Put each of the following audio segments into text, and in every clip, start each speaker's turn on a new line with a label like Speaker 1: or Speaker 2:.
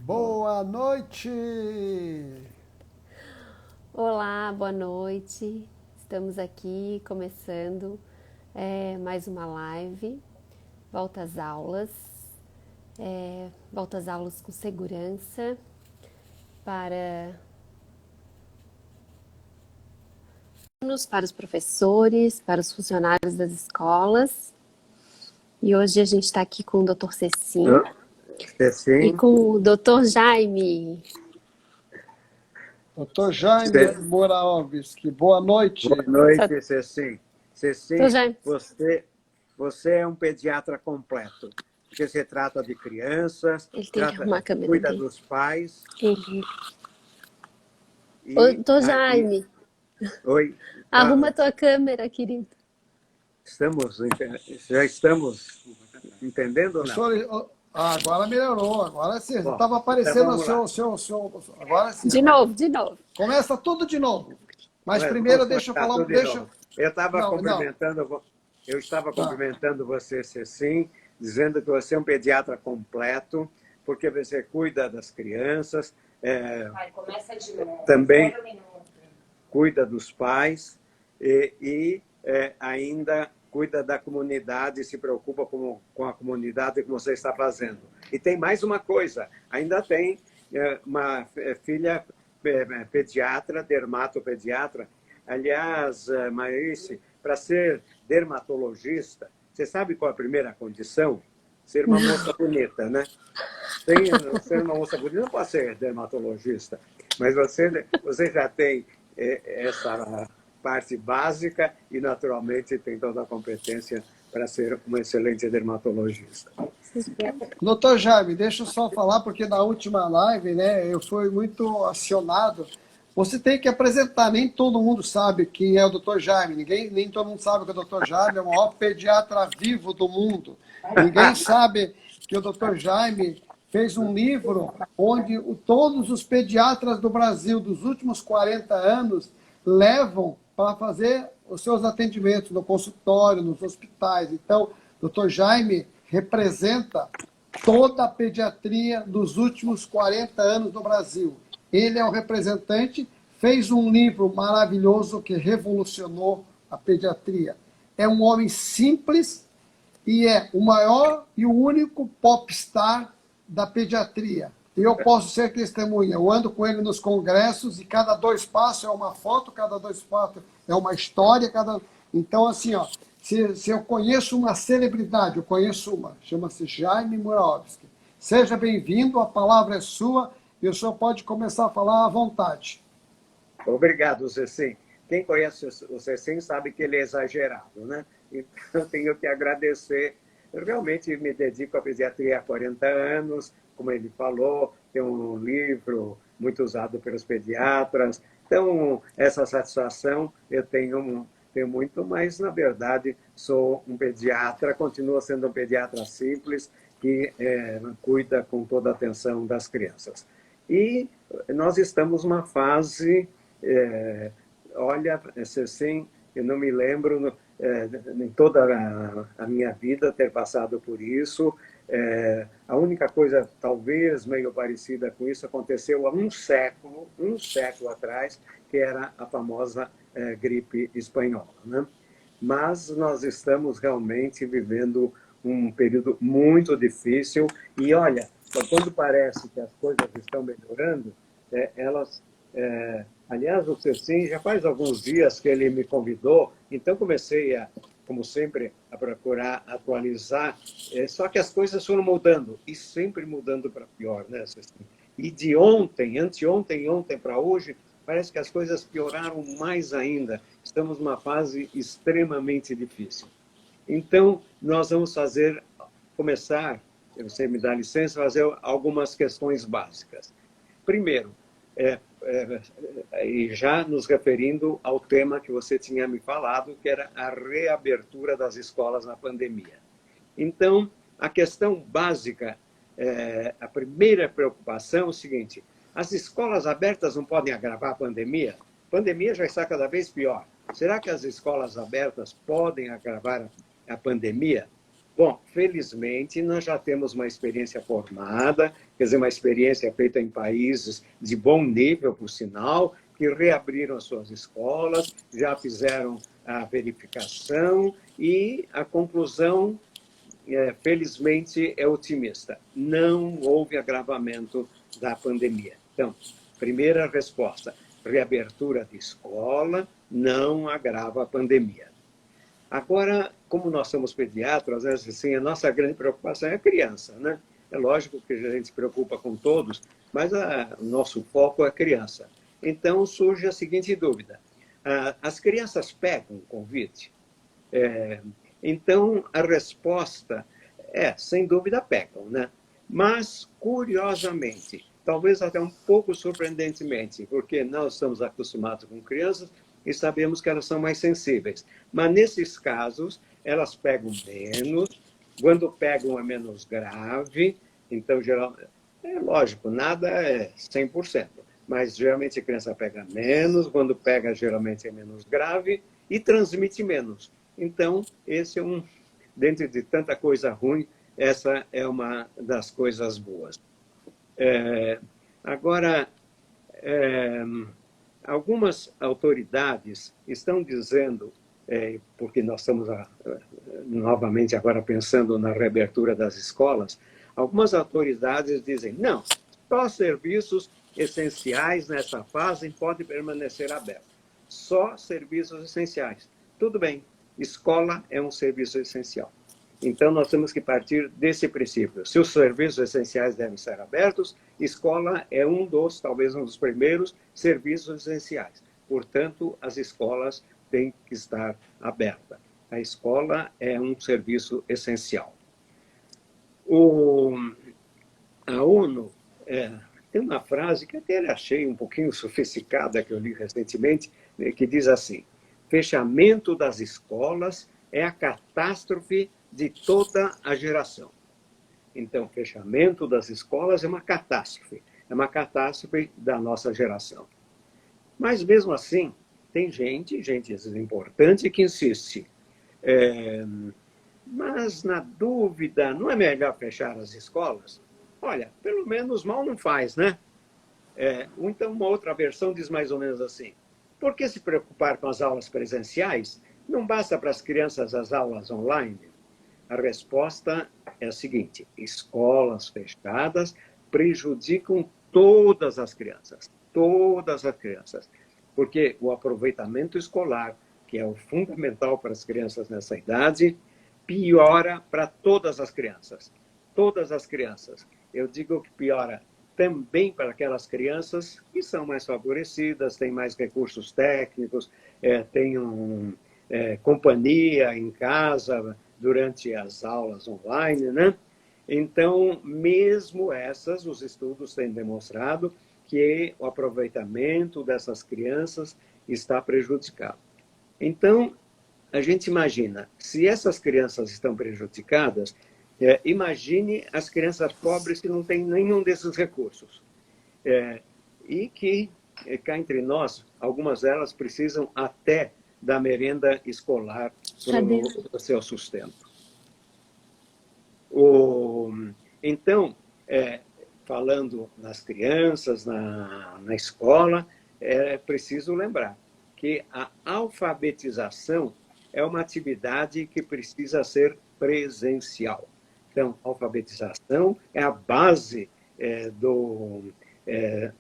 Speaker 1: Boa noite!
Speaker 2: Olá, boa noite. Estamos aqui começando mais uma live. Volta às aulas. Volta às aulas com segurança para para os professores, para os funcionários das escolas. E hoje a gente está aqui com o Dr. Cecim e
Speaker 3: Sim,
Speaker 2: com o Dr. Jaime.
Speaker 1: Doutor Jaime Moraovski, boa
Speaker 3: boa
Speaker 1: noite.
Speaker 2: Só-
Speaker 3: noite, Cecim.
Speaker 2: Dr.
Speaker 3: Cecim,
Speaker 2: Jaime,
Speaker 3: você é um pediatra completo, porque você trata de crianças,
Speaker 2: ele tem que arrumar a câmera
Speaker 3: cuida
Speaker 2: dele.
Speaker 3: dos pais
Speaker 2: Ele. Ô,
Speaker 3: e,
Speaker 2: Dr. Jaime,
Speaker 3: oi,
Speaker 2: arruma a
Speaker 3: fala.
Speaker 2: tua câmera, querido.
Speaker 3: Já estamos entendendo ou
Speaker 1: O
Speaker 3: não?
Speaker 1: senhor, agora melhorou, agora sim.
Speaker 3: Bom,
Speaker 1: Estava
Speaker 3: então
Speaker 1: aparecendo o
Speaker 3: vamos lá.
Speaker 1: agora sim.
Speaker 2: De novo, de novo.
Speaker 1: Começa tudo de novo. Mas primeiro
Speaker 3: Vamos
Speaker 1: deixa eu
Speaker 3: começar
Speaker 1: falar,
Speaker 3: tudo de novo.
Speaker 1: não, não,
Speaker 3: Eu estava
Speaker 1: tá.
Speaker 3: cumprimentando você, Cecim, dizendo que você é um pediatra completo, porque você cuida das crianças,
Speaker 4: Começa de novo.
Speaker 3: também
Speaker 4: Espera um minuto.
Speaker 3: cuida dos pais ainda cuida da comunidade, se preocupa com a comunidade que você está fazendo. E tem mais uma coisa, ainda tem uma filha pediatra, dermatopediatra. Aliás, Maíse, para ser dermatologista, você sabe qual é a primeira condição? Ser uma moça bonita, né? Ser uma moça bonita não pode ser dermatologista, mas você já tem essa parte básica e, naturalmente, tem toda a competência para ser uma excelente dermatologista.
Speaker 1: Doutor Jaime, deixa eu só falar, porque na última live, né, eu fui muito acionado. Você tem que apresentar, nem todo mundo sabe quem é o doutor Jaime, nem todo mundo sabe que o doutor Jaime é o maior pediatra vivo do mundo. Ninguém sabe que o doutor Jaime fez um livro onde todos os pediatras do Brasil dos últimos 40 anos levam para fazer os seus atendimentos no consultório, nos hospitais. Então, doutor Jaime representa toda a pediatria dos últimos 40 anos no Brasil. Ele é o representante, fez um livro maravilhoso que revolucionou a pediatria. É um homem simples e é o maior e o único popstar da pediatria. E eu posso ser testemunha. Eu ando com ele nos congressos e cada 2 passos é uma foto, cada 2 passos é uma história. Então, assim, ó, se eu conheço uma celebridade, eu conheço uma, chama-se Jaime Murawski. Seja bem-vindo, a palavra é sua e o senhor pode começar a falar à vontade.
Speaker 3: Obrigado, Cecim. Quem conhece o Cecim sabe que ele é exagerado, né? Então, eu tenho que agradecer. Eu realmente me dedico à pediatria há 40 anos, como ele falou, tem um livro muito usado pelos pediatras. Então, essa satisfação eu tenho muito, mas, na verdade, sou um pediatra, continuo sendo um pediatra simples, que cuida com toda a atenção das crianças. E nós estamos numa fase, olha, assim, eu não me lembro em toda a minha vida ter passado por isso. A única coisa, talvez, meio parecida com isso, aconteceu há um século atrás, que era a famosa gripe espanhola, né? Mas nós estamos realmente vivendo um período muito difícil e, olha, quando parece que as coisas estão melhorando, elas... aliás, o Cecim já faz alguns dias que ele me convidou, então comecei como sempre, a procurar atualizar, só que as coisas foram mudando, e sempre mudando para pior, né, Cecim? E de ontem, anteontem e ontem para hoje, parece que as coisas pioraram mais ainda. Estamos numa fase extremamente difícil. Então, nós vamos começar, se você me dá licença, fazer algumas questões básicas. Primeiro, e já nos referindo ao tema que você tinha me falado, que era a reabertura das escolas na pandemia. Então, a questão básica, a primeira preocupação é o seguinte: as escolas abertas não podem agravar a pandemia? A pandemia já está cada vez pior. Será que as escolas abertas podem agravar a pandemia? Bom, felizmente nós já temos uma experiência formada, quer dizer, uma experiência feita em países de bom nível, por sinal, que reabriram as suas escolas, já fizeram a verificação e a conclusão, felizmente, é otimista. Não houve agravamento da pandemia. Então, primeira resposta, reabertura de escola não agrava a pandemia. Agora, como nós somos pediatras, assim, a nossa grande preocupação é a criança, né? É lógico que a gente se preocupa com todos, mas o nosso foco é a criança. Então, surge a seguinte dúvida. As crianças pegam Covid? Então, a resposta é, sem dúvida, pegam, né? Mas, curiosamente, talvez até um pouco surpreendentemente, porque nós estamos acostumados com crianças e sabemos que elas são mais sensíveis. Mas, nesses casos, elas pegam menos, quando pegam é menos grave, então, geralmente, é lógico, nada é 100%, mas geralmente a criança pega menos, quando pega, geralmente é menos grave e transmite menos. Então, esse é dentro de tanta coisa ruim, essa é uma das coisas boas. Agora, algumas autoridades estão dizendo, porque nós estamos novamente agora pensando na reabertura das escolas, algumas autoridades dizem, não, só serviços essenciais nessa fase podem permanecer abertos. Só serviços essenciais. Tudo bem, escola é um serviço essencial. Então, nós temos que partir desse princípio. Se os serviços essenciais devem ser abertos, escola é talvez um dos primeiros serviços essenciais. Portanto, as escolas têm que estar abertas. A escola é um serviço essencial. A ONU tem uma frase que até achei um pouquinho sofisticada, que eu li recentemente, que diz assim, fechamento das escolas é a catástrofe de toda a geração. Então, fechamento das escolas é uma catástrofe da nossa geração. Mas, mesmo assim, tem gente importante que insiste. Mas, na dúvida, não é melhor fechar as escolas? Olha, pelo menos mal não faz, né? Então, uma outra versão diz mais ou menos assim, por que se preocupar com as aulas presenciais? Não basta para as crianças as aulas online? A resposta é a seguinte, escolas fechadas prejudicam todas as crianças, porque o aproveitamento escolar, que é o fundamental para as crianças nessa idade, piora para todas as crianças. Todas as crianças. Eu digo que piora também para aquelas crianças que são mais favorecidas, têm mais recursos técnicos, têm companhia em casa durante as aulas online, né? Então, mesmo essas, os estudos têm demonstrado que o aproveitamento dessas crianças está prejudicado. Então, a gente imagina, se essas crianças estão prejudicadas, imagine as crianças pobres que não têm nenhum desses recursos. E que, cá entre nós, algumas delas precisam até da merenda escolar para o seu sustento. Então, falando nas crianças, na escola, é preciso lembrar que a alfabetização é uma atividade que precisa ser presencial. Então, a alfabetização é a base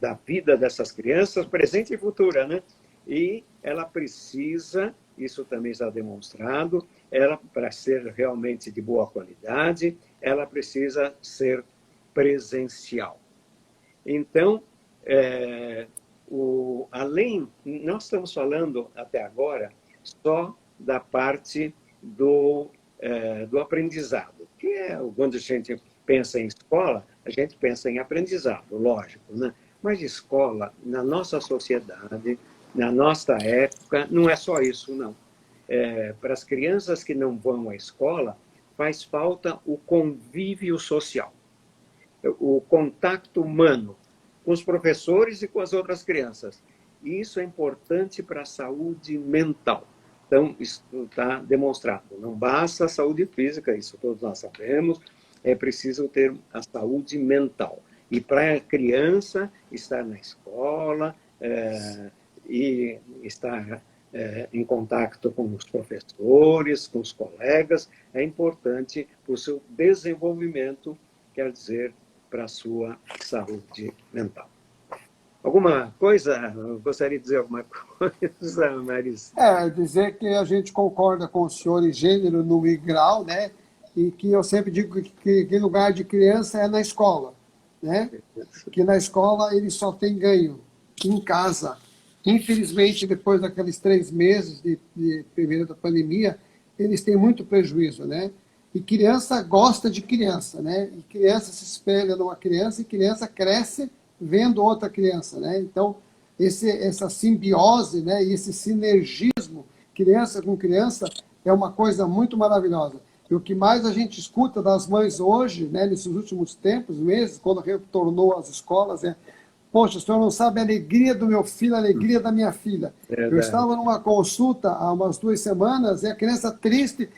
Speaker 3: da vida dessas crianças, presente e futura, né? E ela precisa, isso também está demonstrado, para ser realmente de boa qualidade, ela precisa ser presencial. Então, nós estamos falando até agora só da parte do aprendizado, que quando a gente pensa em escola, a gente pensa em aprendizado, lógico, né? Mas escola, na nossa sociedade, na nossa época, não é só isso, não. Para as crianças que não vão à escola, faz falta o convívio social, o contato humano com os professores e com as outras crianças. E isso é importante para a saúde mental. Então, isso está demonstrado. Não basta a saúde física, isso todos nós sabemos, é preciso ter a saúde mental. E para a criança estar na escola e estar em contato com os professores, com os colegas, é importante para o seu desenvolvimento, quer dizer, para a sua saúde mental. Alguma coisa? Gostaria de dizer alguma coisa, Marisa?
Speaker 1: Dizer que a gente concorda com o senhor em gênero, número e grau, né? E que eu sempre digo que lugar de criança é na escola, né? Que na escola ele só tem ganho. Em casa, infelizmente, depois daqueles 3 meses de primeira da pandemia, eles têm muito prejuízo, né? E criança gosta de criança, né? E criança se espelha numa criança e criança cresce vendo outra criança, né? Então, essa simbiose, né? E esse sinergismo, criança com criança, é uma coisa muito maravilhosa. E o que mais a gente escuta das mães hoje, né? Nesses últimos tempos, meses, quando retornou às escolas, poxa, o senhor não sabe a alegria do meu filho, a alegria da minha filha. Eu estava numa consulta há umas 2 semanas, e a criança triste,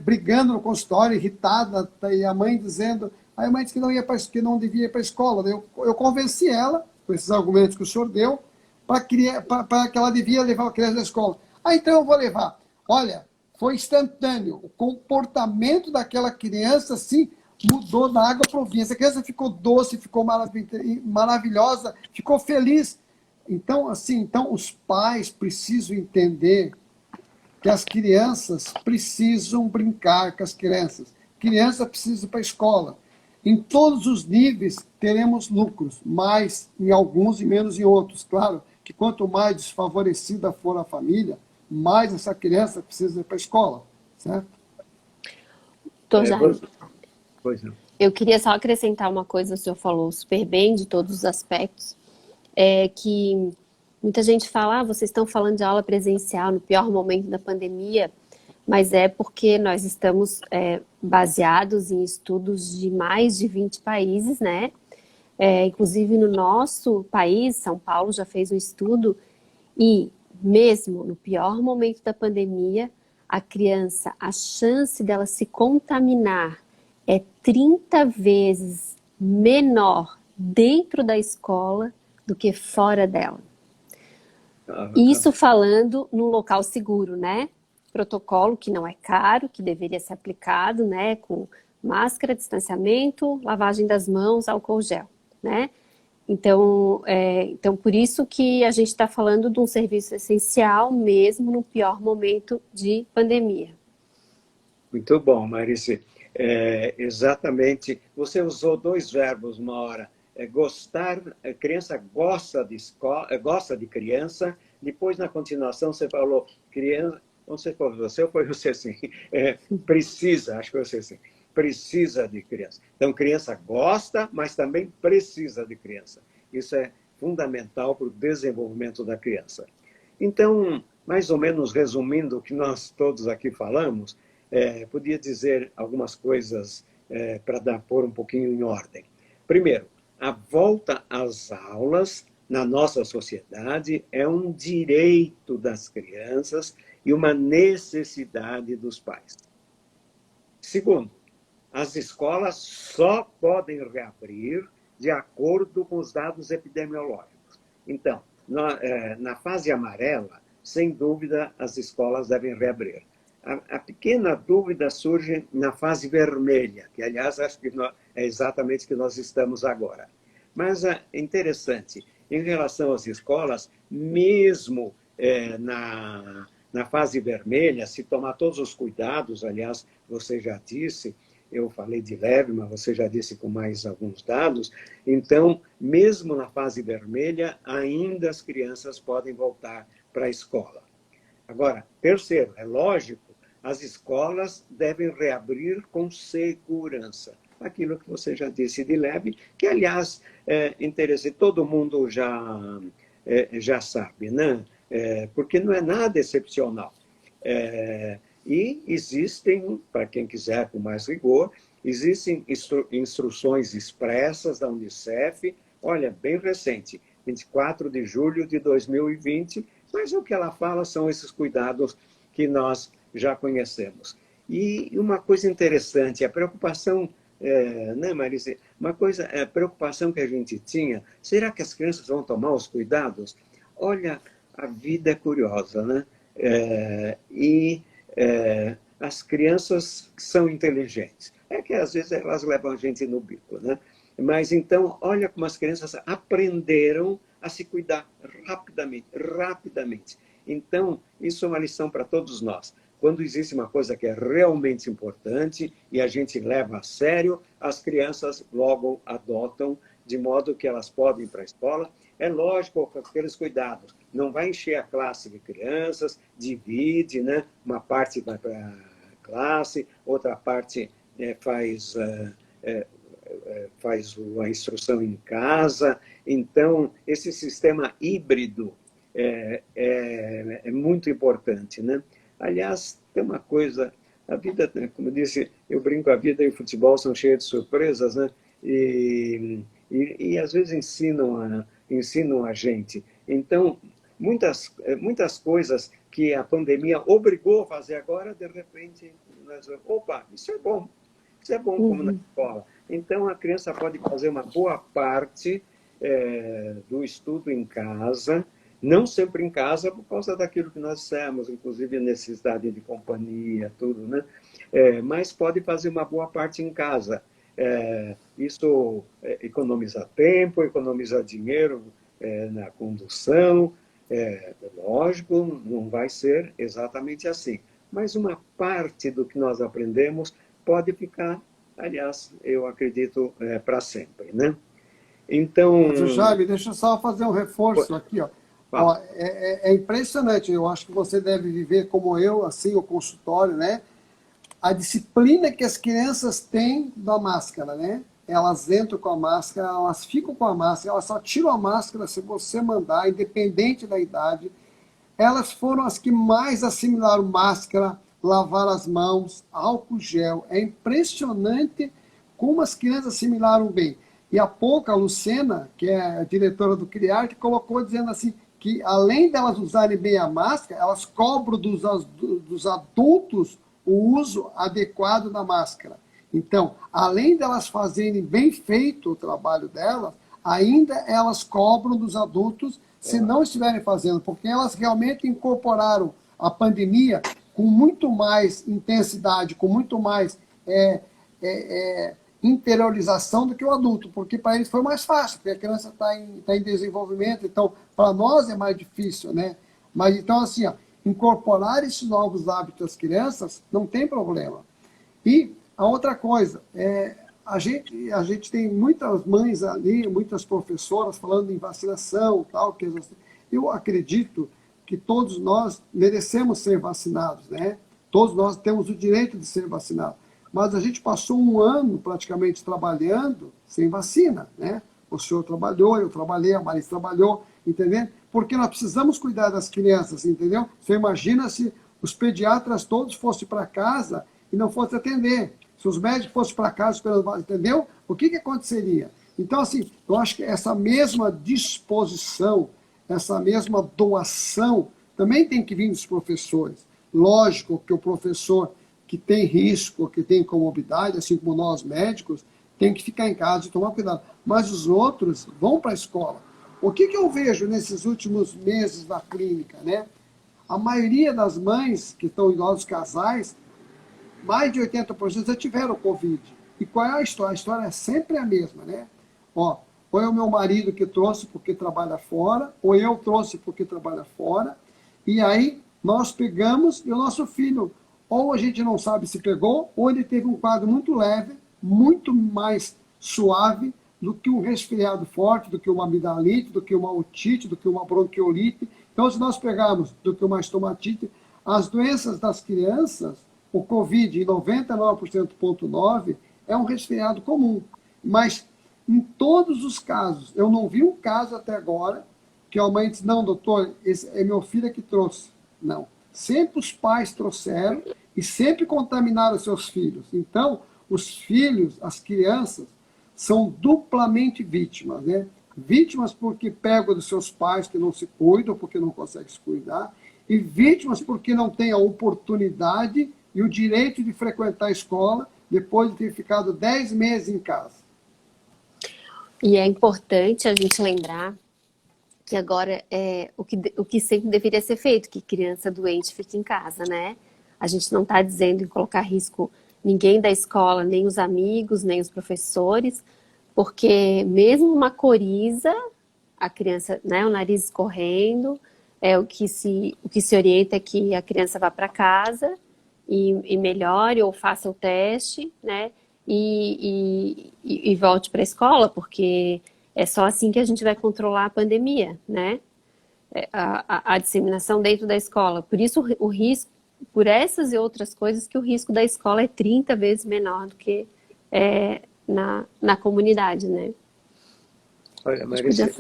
Speaker 1: brigando no consultório, irritada, e a mãe dizendo... Aí a mãe disse que não devia ir para a escola. Eu convenci ela, com esses argumentos que o senhor deu, para que ela devia levar a criança à escola. Então eu vou levar. Olha, foi instantâneo. O comportamento daquela criança, assim, mudou da água para o vinho. Essa criança ficou doce, ficou maravilhosa, ficou feliz. Então, os pais precisam entender que as crianças precisam brincar com as crianças. Criança precisa ir para a escola. Em todos os níveis teremos lucros, mais em alguns e menos em outros. Claro que quanto mais desfavorecida for a família, mais essa criança precisa ir para a escola, certo?
Speaker 2: Jaime,
Speaker 3: Pois não.
Speaker 2: eu queria só acrescentar uma coisa, o senhor falou super bem de todos os aspectos, que muita gente fala, vocês estão falando de aula presencial no pior momento da pandemia, mas é porque nós estamos baseados em estudos de mais de 20 países, né? Inclusive no nosso país, São Paulo já fez um estudo, e mesmo no pior momento da pandemia, a criança, a chance dela se contaminar é 30 vezes menor dentro da escola do que fora dela. Isso falando num local seguro, né? Protocolo que não é caro, que deveria ser aplicado, né? Com máscara, distanciamento, lavagem das mãos, álcool gel, né? Então, por isso que a gente está falando de um serviço essencial mesmo no pior momento de pandemia.
Speaker 3: Muito bom, Marice. Exatamente. Você usou 2 verbos uma hora. Gostar, a criança gosta de escola, gosta de criança. Depois, na continuação, você falou criança. Não sei se foi você ou foi você sim. Precisa, acho que foi você sim. Precisa de criança. Então, criança gosta, mas também precisa de criança. Isso é fundamental para o desenvolvimento da criança. Então, mais ou menos resumindo o que nós todos aqui falamos, podia dizer algumas coisas para pôr um pouquinho em ordem. Primeiro, a volta às aulas na nossa sociedade é um direito das crianças e uma necessidade dos pais. Segundo, as escolas só podem reabrir de acordo com os dados epidemiológicos. Então, na fase amarela, sem dúvida, as escolas devem reabrir. A pequena dúvida surge na fase vermelha, que, aliás, acho que é exatamente o que nós estamos agora. Mas é interessante, em relação às escolas, mesmo na fase vermelha, se tomar todos os cuidados, aliás, você já disse, eu falei de leve, mas você já disse com mais alguns dados, então, mesmo na fase vermelha, ainda as crianças podem voltar para a escola. Agora, terceiro, é lógico, as escolas devem reabrir com segurança. Aquilo que você já disse de leve, que, aliás, é interessante, todo mundo já sabe, né? Porque não é nada excepcional. E existem, para quem quiser com mais rigor, existem instruções expressas da Unicef, olha, bem recente, 24 de julho de 2020, mas o que ela fala são esses cuidados que nós já conhecemos. E uma coisa interessante, a preocupação, né, Marice? A preocupação que a gente tinha, será que as crianças vão tomar os cuidados? Olha, a vida é curiosa, né? As crianças são inteligentes. É que às vezes elas levam a gente no bico, né? Mas então, olha como as crianças aprenderam a se cuidar rapidamente. Então, isso é uma lição para todos nós. Quando existe uma coisa que é realmente importante e a gente leva a sério, as crianças logo adotam, de modo que elas podem ir para a escola. É lógico, com aqueles cuidados. Não vai encher a classe de crianças, divide, né? Uma parte vai para a classe, outra parte faz a instrução em casa. Então, esse sistema híbrido é muito importante, né? Aliás, tem uma coisa, a vida, como eu disse, eu brinco, a vida e o futebol são cheios de surpresas, né? E às vezes ensinam a gente. Então, muitas coisas que a pandemia obrigou a fazer agora, de repente, opa, isso é bom como na escola. Então, a criança pode fazer uma boa parte do estudo em casa, não sempre em casa, por causa daquilo que nós dissemos, inclusive necessidade de companhia, tudo, né? Mas pode fazer uma boa parte em casa. Isso economiza tempo, economiza dinheiro na condução. Lógico, não vai ser exatamente assim. Mas uma parte do que nós aprendemos pode ficar, aliás, eu acredito, para sempre, né? Então...
Speaker 1: Jaime, deixa eu só fazer um reforço aqui, ó. Ó, é impressionante, eu acho que você deve viver como eu, assim, o consultório, né? A disciplina que as crianças têm da máscara, né? Elas entram com a máscara, elas ficam com a máscara, elas só tiram a máscara se você mandar, independente da idade. Elas foram as que mais assimilaram máscara, lavar as mãos, álcool gel. É impressionante como as crianças assimilaram bem. E há pouco a Lucena, que é a diretora do CRIARC, colocou dizendo assim, que além delas usarem bem a máscara, elas cobram dos adultos o uso adequado da máscara. Então, além delas fazerem bem feito o trabalho delas, ainda elas cobram dos adultos se não estiverem fazendo, porque elas realmente incorporaram a pandemia com muito mais intensidade, com muito mais interiorização do que o adulto, porque para eles foi mais fácil, porque a criança está em desenvolvimento, então para nós é mais difícil, né? Mas então assim, ó, incorporar esses novos hábitos às crianças não tem problema. E a outra coisa, a gente tem muitas mães ali, muitas professoras falando em vacinação, tal, que eu acredito que todos nós merecemos ser vacinados, né? Todos nós temos o direito de ser vacinados. Mas a gente passou um ano praticamente trabalhando sem vacina, né? O senhor trabalhou, eu trabalhei, a Marisa trabalhou, entendeu? Porque nós precisamos cuidar das crianças, entendeu? Você imagina se os pediatras todos fossem para casa e não fossem atender. Se os médicos fossem para casa, entendeu? O que aconteceria? Então, assim, eu acho que essa mesma disposição, essa mesma doação, também tem que vir dos professores. Lógico que o professor que tem risco, que tem comorbidade, assim como nós médicos, tem que ficar em casa e tomar cuidado. Mas os outros vão para a escola. O que eu vejo nesses últimos meses na clínica, né? A maioria das mães que estão em nossos casais, mais de 80% já tiveram Covid. E qual é a história? A história é sempre a mesma, né? Ó, ou é o meu marido que trouxe porque trabalha fora, ou eu trouxe porque trabalha fora, e aí nós pegamos e o nosso filho, ou a gente não sabe se pegou, ou ele teve um quadro muito leve, muito mais suave do que um resfriado forte, do que uma amidalite, do que uma otite, do que uma bronquiolite. Então, se nós pegarmos do que uma estomatite, as doenças das crianças, o Covid, em 99,9%, é um resfriado comum. Mas, em todos os casos, eu não vi um caso até agora que a mãe disse, não, doutor, esse é meu filho que trouxe. Não. Sempre os pais trouxeram e sempre contaminaram seus filhos. Então, os filhos, as crianças, são duplamente vítimas, né? Vítimas porque pegam dos seus pais que não se cuidam, porque não conseguem se cuidar, e vítimas porque não têm a oportunidade e o direito de frequentar a escola depois de ter ficado 10 meses em casa.
Speaker 2: E é importante a gente lembrar que agora é o que sempre deveria ser feito, que criança doente fique em casa, né? A gente não está dizendo em colocar risco ninguém da escola, nem os amigos, nem os professores, porque mesmo uma coriza, a criança, né, o nariz escorrendo, o que se orienta é que a criança vá para casa e melhore ou faça o teste, né? E volte para a escola, porque é só assim que a gente vai controlar a pandemia, né? A disseminação dentro da escola. Por isso o risco, por essas e outras coisas, que o risco da escola é 30 vezes menor do que na comunidade, né?
Speaker 3: Olha, Marisa,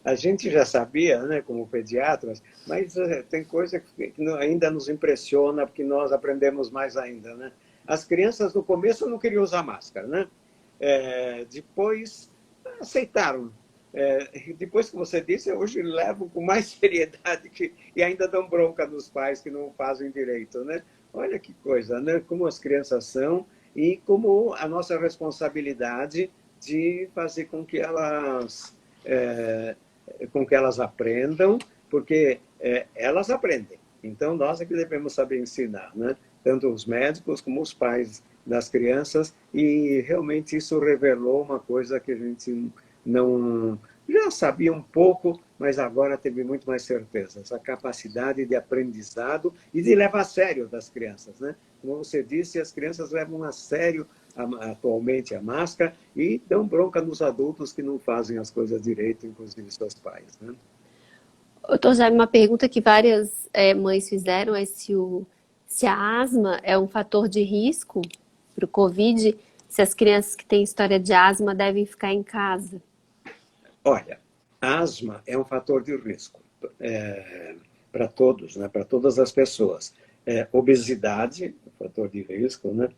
Speaker 3: a gente já sabia, né, como pediatras, mas tem coisa que ainda nos impressiona, porque nós aprendemos mais ainda, né? As crianças, no começo, não queriam usar máscara, né? Depois, aceitaram. Depois que você disse, hoje levam com mais seriedade e ainda dão bronca nos pais que não fazem direito, né? Olha que coisa, né? Como as crianças são e como a nossa responsabilidade de fazer com que elas aprendam, porque elas aprendem. Então, nós é que devemos saber ensinar, né? Tanto os médicos como os pais das crianças, e realmente isso revelou uma coisa que a gente não já sabia um pouco, mas agora teve muito mais certeza, essa capacidade de aprendizado e de levar a sério das crianças, né? Como você disse, as crianças levam a sério atualmente a máscara e dão bronca nos adultos que não fazem as coisas direito, inclusive seus pais, né?
Speaker 2: Doutor Jaime, uma pergunta que várias mães fizeram é se a asma é um fator de risco para o Covid, se as crianças que têm história de asma devem ficar em casa.
Speaker 3: Olha, asma é um fator de risco para todos, né? Para todas as pessoas. Obesidade é um fator de risco, né?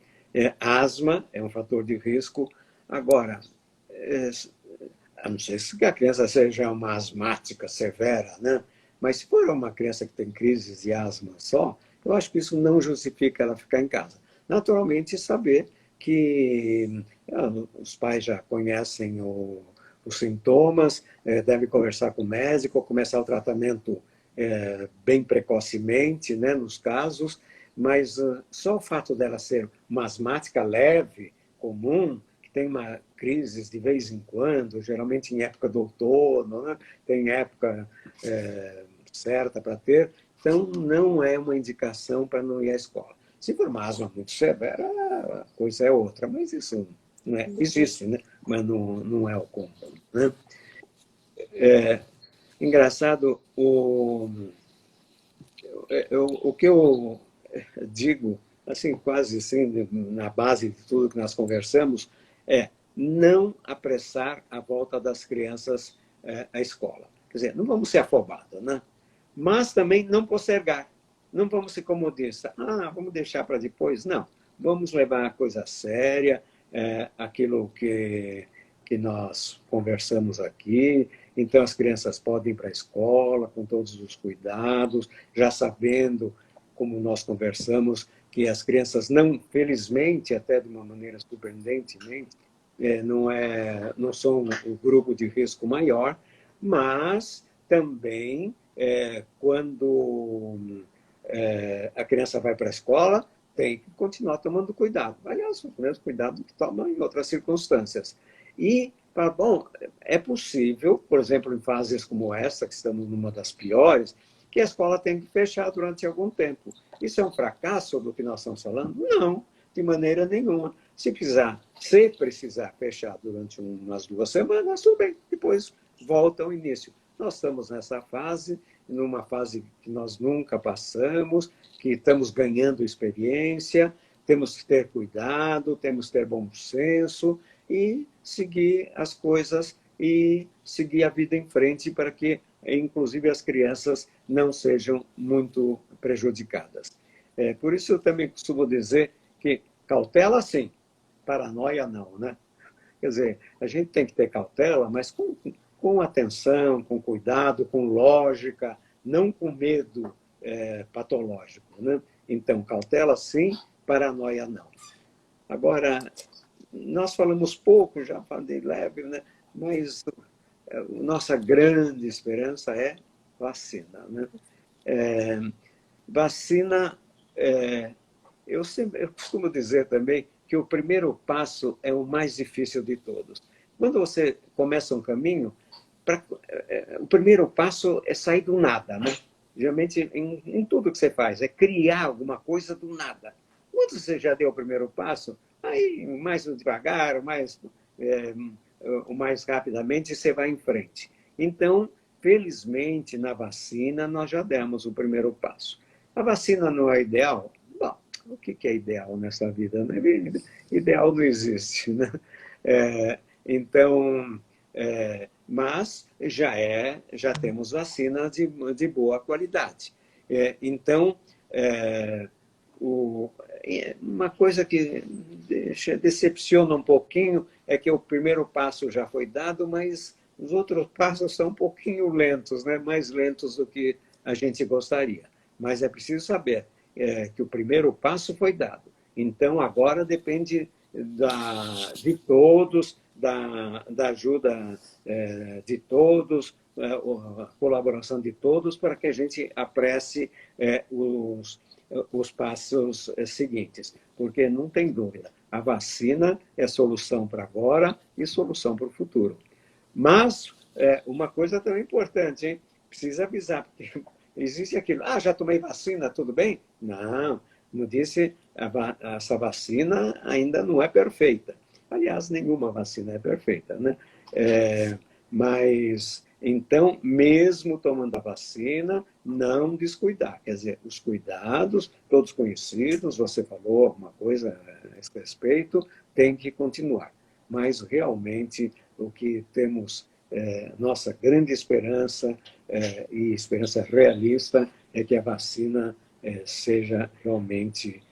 Speaker 3: Asma é um fator de risco. Agora, a não ser que a criança seja uma asmática severa, né? Mas se for uma criança que tem crises de asma só, eu acho que isso não justifica ela ficar em casa. Naturalmente, saber que os pais já conhecem os sintomas, deve conversar com o médico, começar o tratamento bem precocemente, né, nos casos, mas só o fato dela ser uma asmática leve, comum, que tem uma crise de vez em quando, geralmente em época do outono, né, tem época certa para ter, então não é uma indicação para não ir à escola. Se for uma asma muito severa, a coisa é outra, mas isso não existe, né? Mas não é o comum, né? Engraçado, o que eu digo, assim, quase assim, na base de tudo que nós conversamos, é não apressar a volta das crianças à escola. Quer dizer, não vamos ser afobados, né? Mas também não postergar. Não vamos ser comodistas. Vamos deixar para depois. Não. Vamos levar a coisa séria, aquilo que nós conversamos aqui. Então, as crianças podem ir para a escola com todos os cuidados, já sabendo, como nós conversamos, que as crianças não, felizmente, até de uma maneira surpreendentemente, não são o grupo de risco maior, mas também quando a criança vai para a escola, tem que continuar tomando cuidado. Aliás, o mesmo cuidado que toma em outras circunstâncias. E, bom, é possível, por exemplo, em fases como essa, que estamos numa das piores, que a escola tem que fechar durante algum tempo. Isso é um fracasso do que nós estamos falando? Não, de maneira nenhuma. Se precisar fechar durante umas 2 semanas, tudo bem, depois volta ao início. Nós estamos nessa fase, numa fase que nós nunca passamos, que estamos ganhando experiência, temos que ter cuidado, temos que ter bom senso e seguir as coisas e seguir a vida em frente para que, inclusive, as crianças não sejam muito prejudicadas. Por isso, eu também costumo dizer que cautela, sim, paranoia, não, né? Quer dizer, a gente tem que ter cautela, mas com atenção, com cuidado, com lógica, não com medo patológico, né? Então, cautela sim, paranoia não. Agora, nós falamos pouco, já falei leve, né? Mas nossa grande esperança é vacina, né? Vacina, eu costumo dizer também que o primeiro passo é o mais difícil de todos. Quando você começa um caminho, o primeiro passo é sair do nada, né? Geralmente, em tudo que você faz, é criar alguma coisa do nada. Quando você já deu o primeiro passo, aí, mais devagar, o mais rapidamente, você vai em frente. Então, felizmente, na vacina, nós já demos o primeiro passo. A vacina não é ideal? Bom, o que é ideal nessa vida? Né? Ideal não existe, né? Então, mas já temos vacina de boa qualidade. Então, uma coisa que decepciona um pouquinho é que o primeiro passo já foi dado, mas os outros passos são um pouquinho lentos, né? Mais lentos do que a gente gostaria. Mas é preciso saber que o primeiro passo foi dado. Então, agora depende de todos, da ajuda de todos, a colaboração de todos, para que a gente apresse os passos seguintes. Porque não tem dúvida, a vacina é solução para agora e solução para o futuro. Mas uma coisa também importante, hein? Precisa avisar, porque existe aquilo, já tomei vacina, tudo bem? Não disse, essa vacina ainda não é perfeita. Aliás, nenhuma vacina é perfeita, né? Mas, então, mesmo tomando a vacina, não descuidar. Quer dizer, os cuidados, todos conhecidos, você falou alguma coisa a esse respeito, tem que continuar. Mas, realmente, o que temos, nossa grande esperança, e esperança realista, é que a vacina seja realmente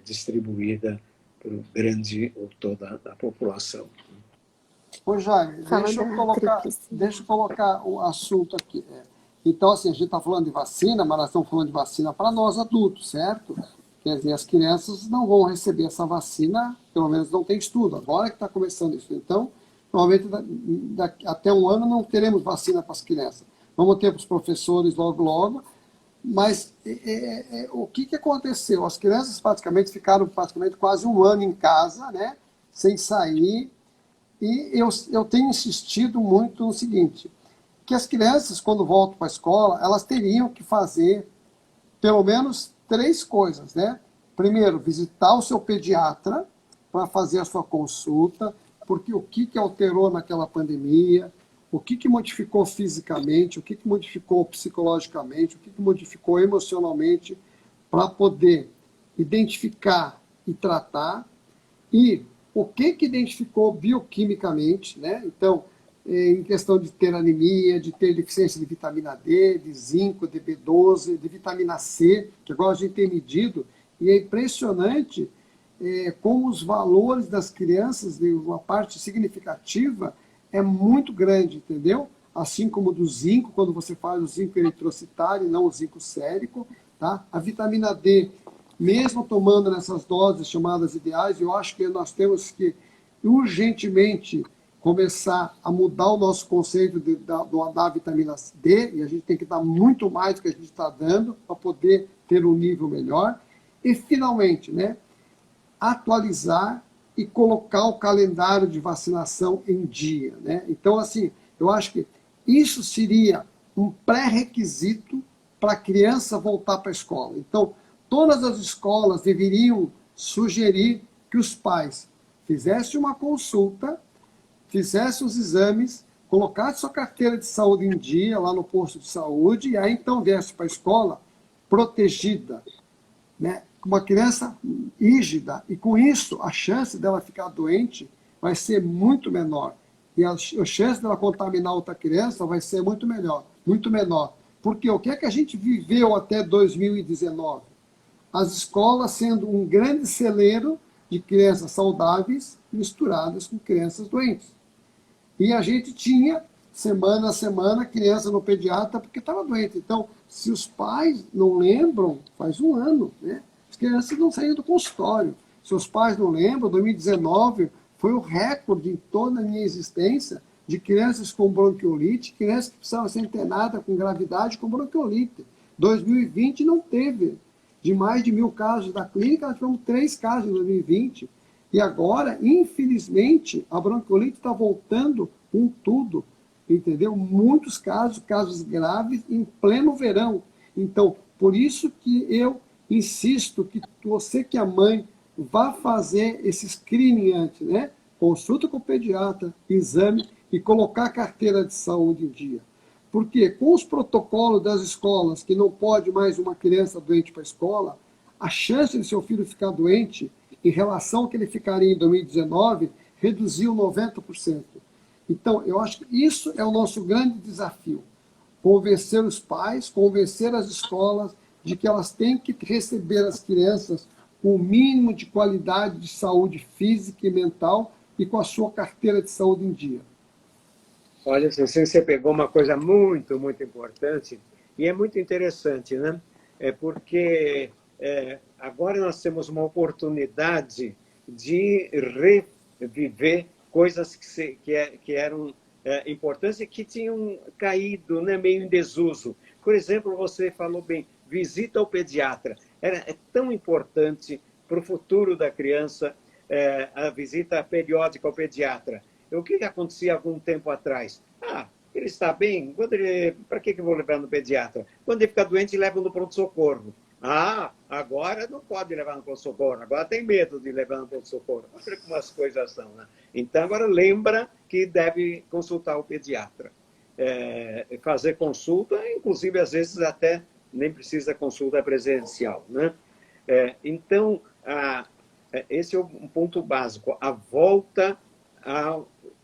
Speaker 3: distribuída para o grande ou toda a população.
Speaker 1: Ô, Jaime, deixa eu colocar o assunto aqui. Então, assim, a gente está falando de vacina, mas nós estamos falando de vacina para nós adultos, certo? Quer dizer, as crianças não vão receber essa vacina, pelo menos não tem estudo. Agora que está começando isso. Então, provavelmente, até um ano não teremos vacina para as crianças. Vamos ter para os professores logo, logo. Mas o que aconteceu? As crianças ficaram quase um ano em casa, né, sem sair. E eu tenho insistido muito no seguinte, que as crianças, quando voltam para a escola, elas teriam que fazer pelo menos 3 coisas, né? Primeiro, visitar o seu pediatra para fazer a sua consulta, porque o que alterou naquela pandemia, o que modificou fisicamente, o que modificou psicologicamente, o que modificou emocionalmente, para poder identificar e tratar, e o que identificou bioquimicamente, né? Então, em questão de ter anemia, de ter deficiência de vitamina D, de zinco, de B12, de vitamina C, que agora a gente tem medido, e é impressionante como os valores das crianças, de uma parte significativa, é muito grande, entendeu? Assim como do zinco, quando você faz o zinco eritrocitário e não o zinco sérico, tá? A vitamina D, mesmo tomando nessas doses chamadas ideais, eu acho que nós temos que urgentemente começar a mudar o nosso conceito da vitamina D, e a gente tem que dar muito mais do que a gente está dando para poder ter um nível melhor. E, finalmente, né, atualizar e colocar o calendário de vacinação em dia, né? Então, assim, eu acho que isso seria um pré-requisito para a criança voltar para a escola. Então, todas as escolas deveriam sugerir que os pais fizessem uma consulta, fizessem os exames, colocassem sua carteira de saúde em dia lá no posto de saúde, e aí então viesse para a escola protegida, né? Uma criança rígida, e com isso a chance dela ficar doente vai ser muito menor. E a chance dela contaminar outra criança vai ser muito menor. Porque o que é que a gente viveu até 2019? As escolas sendo um grande celeiro de crianças saudáveis misturadas com crianças doentes. E a gente tinha semana a semana, criança no pediatra porque estava doente. Então, se os pais não lembram, faz um ano, né? As crianças não saíram do consultório. Se os pais não lembram, 2019 foi o recorde em toda a minha existência de crianças com bronquiolite, crianças que precisavam ser internadas com gravidade com bronquiolite. 2020 não teve. De mais de 1.000 casos da clínica, nós tivemos 3 casos em 2020. E agora, infelizmente, a bronquiolite está voltando com tudo, entendeu? Muitos casos graves, em pleno verão. Então, por isso que eu insisto que você que é mãe, vá fazer esse screening antes, né? Consulta com o pediatra, exame e colocar a carteira de saúde em dia. Porque com os protocolos das escolas, que não pode mais uma criança doente para a escola, a chance de seu filho ficar doente, em relação ao que ele ficaria em 2019, reduziu 90%. Então, eu acho que isso é o nosso grande desafio. Convencer os pais, convencer as escolas de que elas têm que receber as crianças com o mínimo de qualidade de saúde física e mental e com a sua carteira de saúde em dia.
Speaker 3: Olha, você pegou uma coisa muito, muito importante e é muito interessante, né? Porque agora nós temos uma oportunidade de reviver coisas que eram importantes e que tinham caído, né, meio em desuso. Por exemplo, você falou bem, visita ao pediatra. É tão importante para o futuro da criança a visita periódica ao pediatra. O que acontecia algum tempo atrás? Ele está bem? Para que eu vou levar no pediatra? Quando ele fica doente, leva no pronto-socorro. Agora não pode levar no pronto-socorro, agora tem medo de levar no pronto-socorro. Olha como as coisas são, né? Então, agora lembra que deve consultar o pediatra. Fazer consulta, inclusive, às vezes, até nem precisa consulta presencial, né? Então, esse é um ponto básico, a volta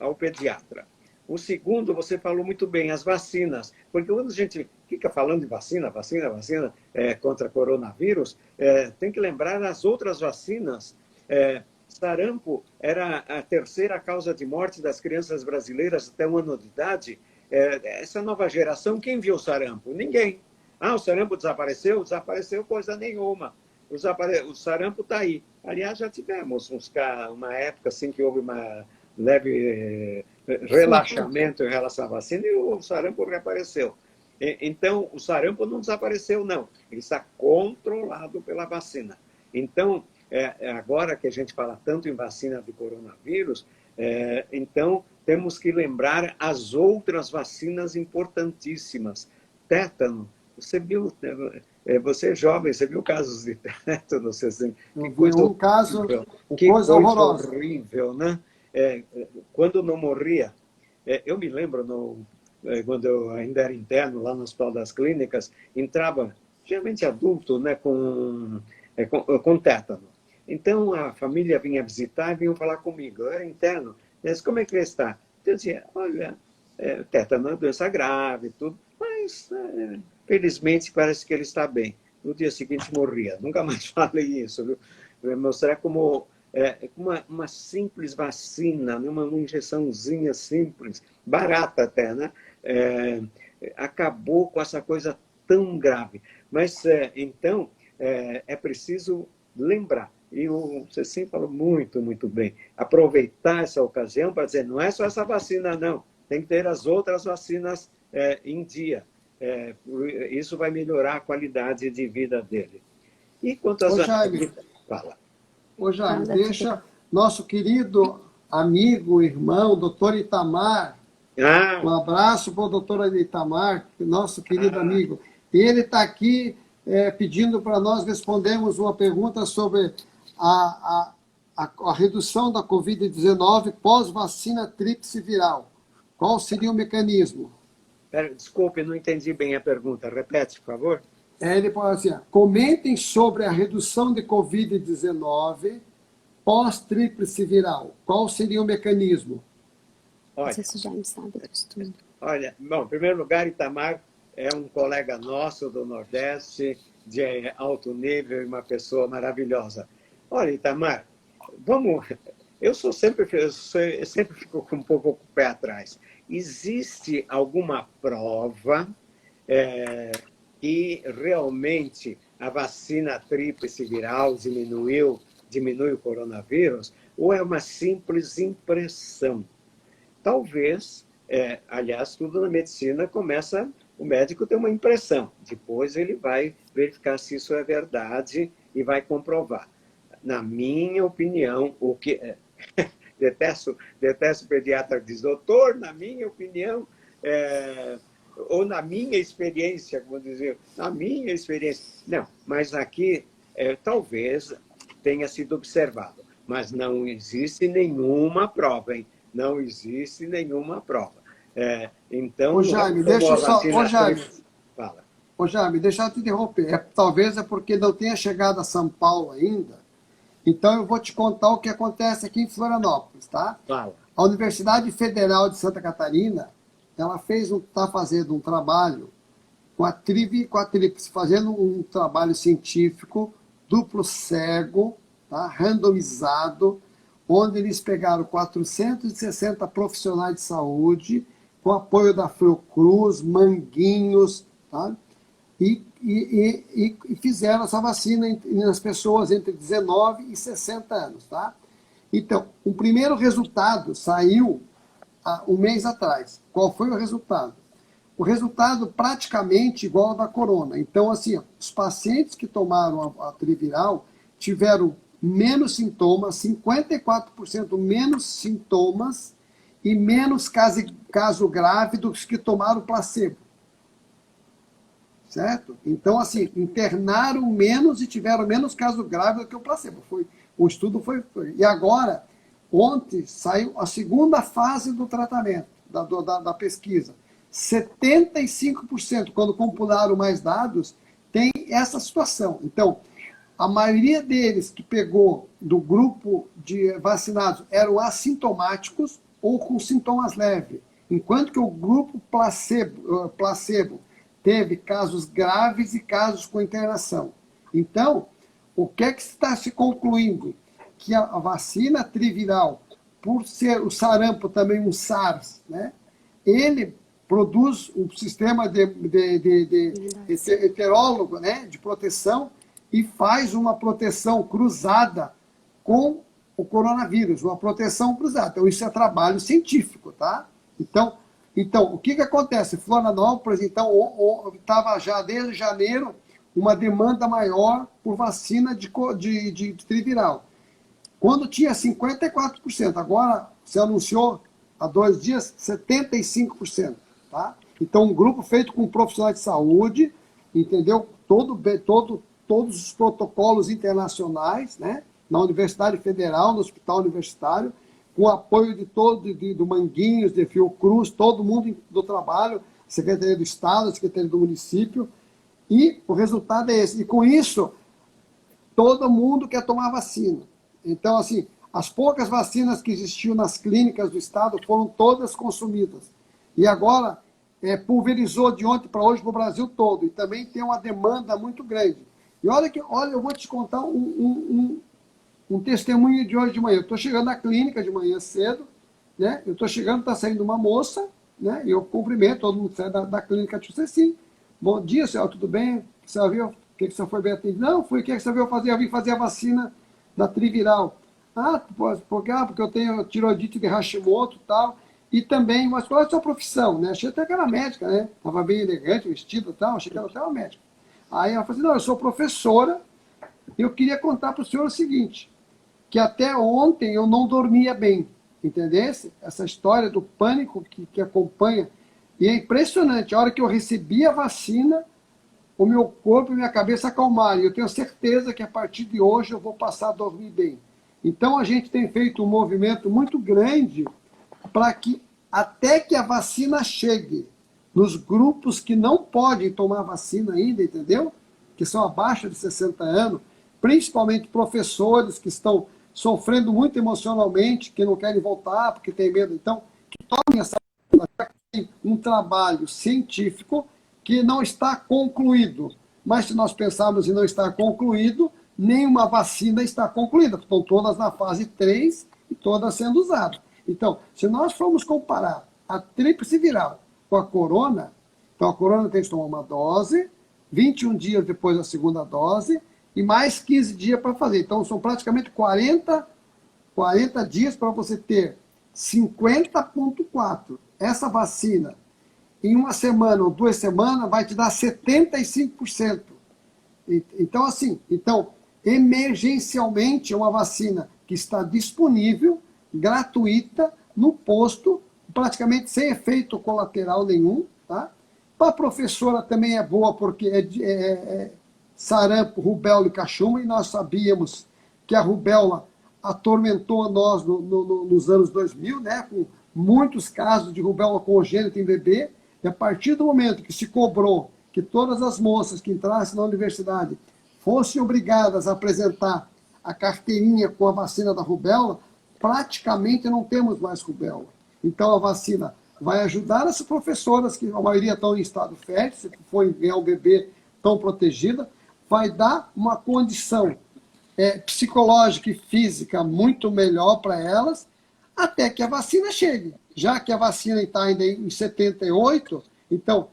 Speaker 3: ao pediatra. O segundo, você falou muito bem, as vacinas. Porque quando a gente fica falando de vacina contra coronavírus, tem que lembrar as outras vacinas. Sarampo era a terceira causa de morte das crianças brasileiras até 1 ano de idade. Essa nova geração, quem viu o sarampo? Ninguém. O sarampo desapareceu? Desapareceu coisa nenhuma. O sarampo está aí. Aliás, já tivemos uma época assim que houve uma leve relaxamento em relação à vacina e o sarampo reapareceu. Então, o sarampo não desapareceu, não. Ele está controlado pela vacina. Então, agora que a gente fala tanto em vacina de coronavírus, então temos que lembrar as outras vacinas importantíssimas. Tétano. Você viu, você é jovem, você viu casos de tétano?
Speaker 1: Que coisa
Speaker 3: um
Speaker 1: caso,
Speaker 3: que coisa
Speaker 1: horrorosa.
Speaker 3: horrível, né? Quando não morria, eu me lembro, quando eu ainda era interno lá no Hospital das Clínicas, entrava geralmente adulto, né, com tétano. Então a família vinha visitar e vinha falar comigo. Eu era interno, mas como é que ele está? Eu dizia, olha, tétano é uma doença grave, tudo, mas felizmente parece que ele está bem. No dia seguinte morria. Nunca mais falei isso, viu? Mostrar como uma simples vacina, uma injeçãozinha simples, barata até, né? Acabou com essa coisa tão grave. Mas, então, é preciso lembrar, e você sempre falou muito, muito bem, aproveitar essa ocasião para dizer, não é só essa vacina, não, tem que ter as outras vacinas em dia. Isso vai melhorar a qualidade de vida dele. E quanto às... Fala.
Speaker 1: Ô Jaime, deixa nosso querido amigo, irmão, doutor Itamar, um abraço para o doutor Itamar, nosso querido amigo. Ele está aqui pedindo para nós respondermos uma pergunta sobre a redução da Covid-19 pós-vacina tríplice viral. Qual seria o mecanismo?
Speaker 3: Desculpe, não entendi bem a pergunta. Repete, por favor.
Speaker 1: Ele fala assim, comentem sobre a redução de Covid-19 pós-tríplice viral. Qual seria o mecanismo?
Speaker 2: Não sei se já me sabe disso tudo.
Speaker 3: Olha, bom, em primeiro lugar, Itamar é um colega nosso do Nordeste, de alto nível e uma pessoa maravilhosa. Olha, Itamar, vamos... Eu sempre fico com um pouco com o pé atrás. existe alguma prova que realmente a vacina tríplice viral diminui o coronavírus, ou é uma simples impressão? Talvez, aliás, tudo na medicina começa, o médico tem uma impressão, depois ele vai verificar se isso é verdade e vai comprovar. Na minha opinião, o que detesto o pediatra que diz, doutor, na minha opinião, ou na minha experiência, como dizer, na minha experiência. Não, mas aqui talvez tenha sido observado, mas não existe nenhuma prova, hein? Não existe nenhuma prova. Então,
Speaker 1: Ô, Jaime, deixa eu só...
Speaker 3: Fala.
Speaker 1: Ô, Jaime, deixa eu te interromper. Talvez é porque não tenha chegado a São Paulo ainda. Então, eu vou te contar o que acontece aqui em Florianópolis, tá?
Speaker 3: Fala.
Speaker 1: A Universidade Federal de Santa Catarina, ela está fazendo um trabalho com a tríplice, fazendo um trabalho científico duplo cego, tá? Randomizado, onde eles pegaram 460 profissionais de saúde, com apoio da Fiocruz, Manguinhos, tá? E fizeram essa vacina nas pessoas entre 19 e 60 anos. Tá? Então, o primeiro resultado saiu há um mês atrás. Qual foi o resultado? O resultado praticamente igual ao da corona. Então, assim, os pacientes que tomaram a triviral tiveram menos sintomas, 54% menos sintomas e menos caso grave dos que tomaram placebo. Certo? Então, assim, internaram menos e tiveram menos caso grave do que o placebo. O estudo foi. E agora, ontem, saiu a segunda fase do tratamento, da pesquisa. 75%, quando computaram mais dados, tem essa situação. Então, a maioria deles que pegou do grupo de vacinados eram assintomáticos ou com sintomas leves, enquanto que o grupo placebo teve casos graves e casos com internação. Então, o que é que está se concluindo? Que a vacina triviral, por ser o sarampo também um SARS, né, ele produz um sistema heterólogo, né, de proteção e faz uma proteção cruzada com o coronavírus, uma proteção cruzada. Então, isso é trabalho científico, tá? Então o que acontece? Florianópolis, então, estava já desde janeiro uma demanda maior por vacina de triviral. Quando tinha 54%, agora se anunciou há 2 dias 75%. Tá? Então, um grupo feito com profissionais de saúde, entendeu? Todos os protocolos internacionais, né? Na Universidade Federal, no Hospital Universitário, com o apoio do Manguinhos, de Fiocruz, todo mundo do trabalho, Secretaria do Estado, Secretaria do Município, e o resultado é esse. E com isso, todo mundo quer tomar vacina. Então, assim, as poucas vacinas que existiam nas clínicas do Estado foram todas consumidas. E agora, pulverizou de ontem para hoje para o Brasil todo. E também tem uma demanda muito grande. E olha, eu vou te contar um testemunho de hoje de manhã. Eu estou chegando na clínica de manhã cedo, né? Eu estou chegando, está saindo uma moça, né? Eu cumprimento, todo mundo sai da clínica, tipo assim, bom dia, senhora, tudo bem? Você viu? O que você foi bem atendido? Não, o que você veio fazer? Eu vim fazer a vacina da triviral. Porque eu tenho tiroidite de Hashimoto e tal. E também, mas qual é a sua profissão? Né? Achei até que era médica, né? Estava bem elegante, vestida e tal, achei que era até uma médica. Aí ela falou assim, não, eu sou professora, e eu queria contar para o senhor o seguinte, que até ontem eu não dormia bem, entendesse? Essa história do pânico que acompanha. E é impressionante, a hora que eu recebi a vacina, o meu corpo e minha cabeça acalmaram. E eu tenho certeza que a partir de hoje eu vou passar a dormir bem. Então a gente tem feito um movimento muito grande para que, até que a vacina chegue nos grupos que não podem tomar vacina ainda, entendeu? Que são abaixo de 60 anos, principalmente professores que estão sofrendo muito emocionalmente, que não querem voltar porque tem medo. Então, que tomem essa um trabalho científico que não está concluído. Mas se nós pensarmos em não estar concluído, nenhuma vacina está concluída. Estão todas na fase 3 e todas sendo usadas. Então, se nós formos comparar a tríplice viral. Com a corona, então a corona tem que tomar uma dose, 21 dias depois da segunda dose, e mais 15 dias para fazer. Então, são praticamente 40 dias para você ter 50,4. Essa vacina, em uma semana ou 2 semanas, vai te dar 75%. Então, assim, emergencialmente, é uma vacina que está disponível, gratuita, no posto, praticamente sem efeito colateral nenhum. Tá? Para a professora também é boa, porque é sarampo, rubéola e cachumba, e nós sabíamos que a rubéola atormentou a nós nos anos 2000, né, com muitos casos de rubéola congênita em bebê, e a partir do momento que se cobrou que todas as moças que entrassem na universidade fossem obrigadas a apresentar a carteirinha com a vacina da rubéola, praticamente não temos mais rubéola. Então a vacina vai ajudar essas professoras, que a maioria estão em estado fértil, se for ganhar o bebê tão protegida, vai dar uma condição psicológica e física muito melhor para elas, até que a vacina chegue. Já que a vacina está ainda em 78, então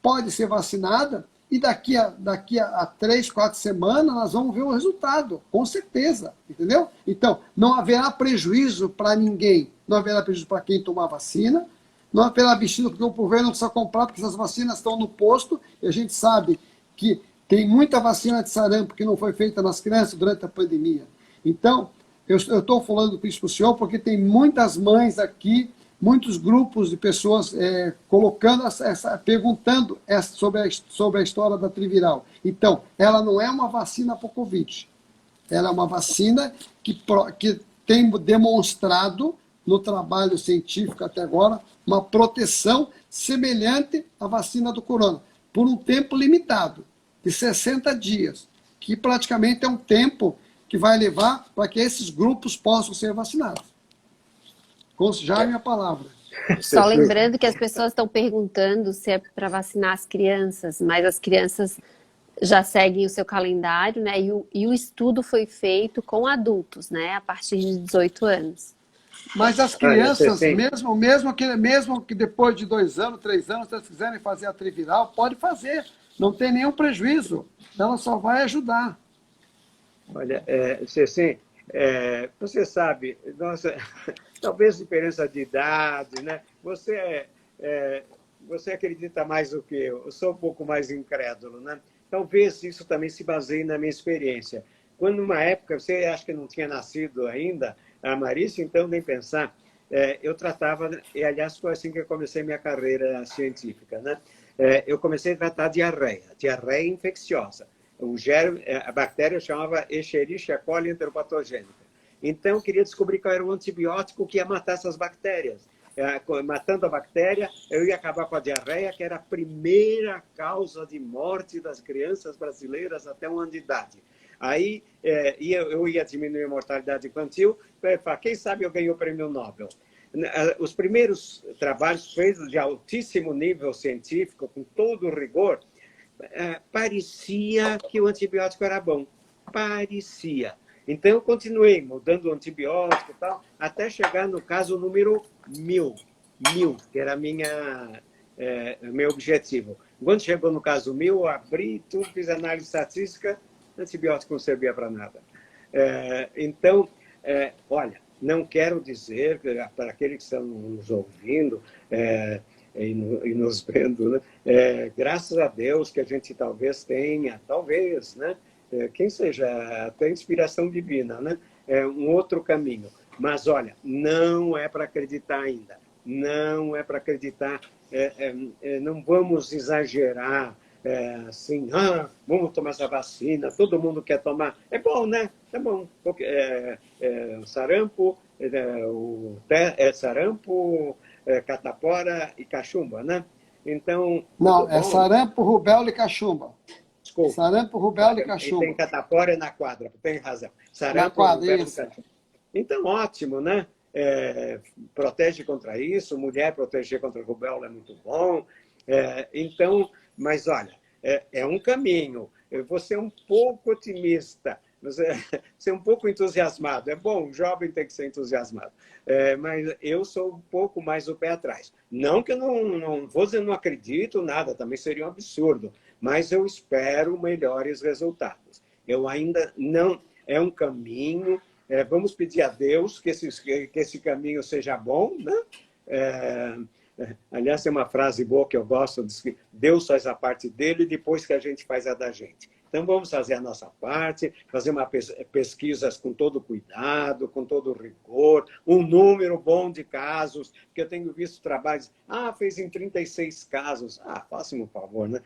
Speaker 1: pode ser vacinada, e daqui a 3, 4 semanas nós vamos ver o resultado, com certeza, entendeu? Então, não haverá prejuízo para ninguém, não haverá prejuízo para quem tomar vacina, não haverá vestido porque o governo não precisa comprar, porque essas vacinas estão no posto, e a gente sabe que tem muita vacina de sarampo que não foi feita nas crianças durante a pandemia. Então, eu estou falando isso para o senhor porque tem muitas mães aqui, muitos grupos de pessoas colocando perguntando sobre a história da triviral. Então, ela não é uma vacina para o Covid. Ela é uma vacina que tem demonstrado, no trabalho científico até agora, uma proteção semelhante à vacina do corona, por um tempo limitado, de 60 dias, que praticamente é um tempo que vai levar para que esses grupos possam ser vacinados. Já a minha palavra.
Speaker 2: Só lembrando que as pessoas estão perguntando se é para vacinar as crianças, mas as crianças já seguem o seu calendário, né? E o estudo foi feito com adultos, né? A partir de 18 anos.
Speaker 1: Mas as crianças, mesmo que depois de 2 anos, 3 anos, se elas quiserem fazer a triviral, pode fazer. Não tem nenhum prejuízo. Ela só vai ajudar.
Speaker 3: Olha, Cecim, você sabe, nossa, talvez diferença de idade, né? Você acredita mais do que eu sou um pouco mais incrédulo, né? Talvez isso também se baseie na minha experiência. Quando, numa época, você acha que não tinha nascido ainda, a Marícia, então nem pensar, eu tratava, e aliás foi assim que eu comecei minha carreira científica, né? Eu comecei a tratar diarreia infecciosa. A bactéria chamava Escherichia coli enteropatogênica. Então, eu queria descobrir qual era o antibiótico que ia matar essas bactérias. Matando a bactéria, eu ia acabar com a diarreia, que era a primeira causa de morte das crianças brasileiras até 1 ano de idade. Aí, eu ia diminuir a mortalidade infantil, quem sabe eu ganhei o prêmio Nobel. Os primeiros trabalhos feitos de altíssimo nível científico, com todo o rigor, parecia que o antibiótico era bom. Parecia. Então, eu continuei mudando o antibiótico e tal, até chegar no caso número 1000, que era meu objetivo. Quando chegou no caso 1000, eu abri tudo, fiz análise estatística, antibiótico não servia para nada. Então, olha, não quero dizer, para aqueles que estão nos ouvindo e nos vendo, né? Graças a Deus que a gente talvez tenha, né? Quem seja, até inspiração divina, né? Um outro caminho. Mas, olha, não é para acreditar ainda. Não é para acreditar. Não vamos exagerar. Assim, vamos tomar essa vacina, todo mundo quer tomar. É bom, né? É bom. Sarampo, sarampo, catapora e cachumba, né? Então.
Speaker 1: Não, é sarampo, rubéola e cachumba.
Speaker 3: Desculpa.
Speaker 1: Sarampo, rubéola e cachumba.
Speaker 3: E tem catapora na quadra, tem razão. Sarampo,
Speaker 1: na quadra,
Speaker 3: rubéola
Speaker 1: isso.
Speaker 3: e cachumba. Então, ótimo, né? Protege contra isso, mulher proteger contra a rubéola é muito bom. Então, mas olha, é um caminho. Eu vou ser um pouco otimista. ser um pouco entusiasmado. É bom, o jovem tem que ser entusiasmado. Mas eu sou um pouco mais o pé atrás. Não que eu não vou dizer não acredito, nada, também seria um absurdo. Mas eu espero melhores resultados. Eu ainda não... É um caminho. Vamos pedir a Deus que esse caminho seja bom, né? Aliás, tem uma frase boa que eu gosto, diz que Deus faz a parte dele depois que a gente faz a da gente. Então, vamos fazer a nossa parte, fazer pesquisas com todo cuidado, com todo rigor, um número bom de casos, porque eu tenho visto trabalhos, fez em 36 casos. Faça-me um favor, né?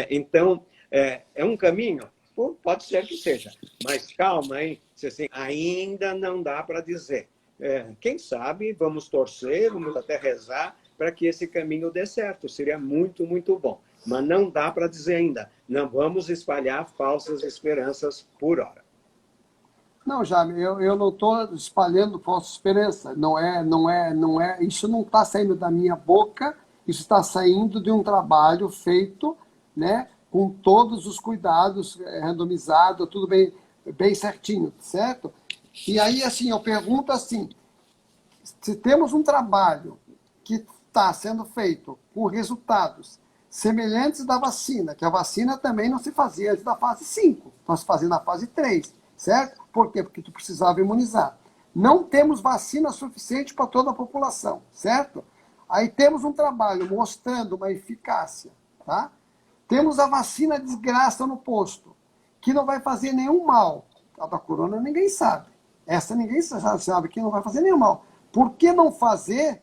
Speaker 3: Então, é um caminho? Pode ser que seja, mas calma, hein? Assim, ainda não dá para dizer. Quem sabe, vamos torcer, vamos até rezar para que esse caminho dê certo. Seria muito, muito bom. Mas não dá para dizer ainda. Não vamos espalhar falsas esperanças por hora.
Speaker 1: Não, Jaime, eu não estou espalhando falsa esperança. Não é. Isso não está saindo da minha boca. Isso está saindo de um trabalho feito, né, com todos os cuidados, randomizado, tudo bem certinho, certo? E aí, assim, eu pergunto assim, se temos um trabalho que está sendo feito com resultados semelhantes da vacina, que a vacina também não se fazia antes da fase 5, nós fazia na fase 3, certo? Por quê? Porque tu precisava imunizar. Não temos vacina suficiente para toda a população, certo? Aí temos um trabalho mostrando uma eficácia, tá? Temos a vacina desgraça no posto, que não vai fazer nenhum mal. A da corona ninguém sabe. Essa ninguém sabe que não vai fazer nenhum mal. Por que não fazer?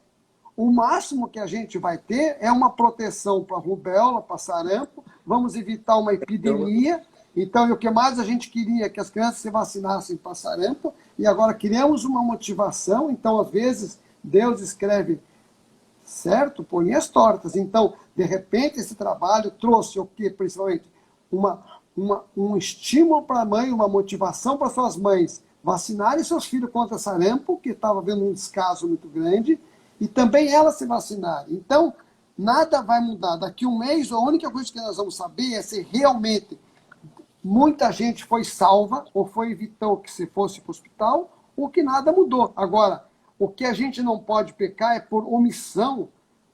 Speaker 1: O máximo que a gente vai ter é uma proteção para rubéola, para sarampo, vamos evitar uma epidemia. Então, o que mais a gente queria é que as crianças se vacinassem para sarampo, e agora criamos uma motivação. Então, às vezes, Deus escreve certo por linhas tortas. Então, de repente, esse trabalho trouxe o quê? Principalmente um estímulo para a mãe, uma motivação para suas mães vacinarem seus filhos contra sarampo, que estava havendo um descaso muito grande, e também elas se vacinarem. Então, nada vai mudar. Daqui a um mês, a única coisa que nós vamos saber é se realmente muita gente foi salva, ou evitou que se fosse para o hospital, ou que nada mudou. Agora, o que a gente não pode pecar é por omissão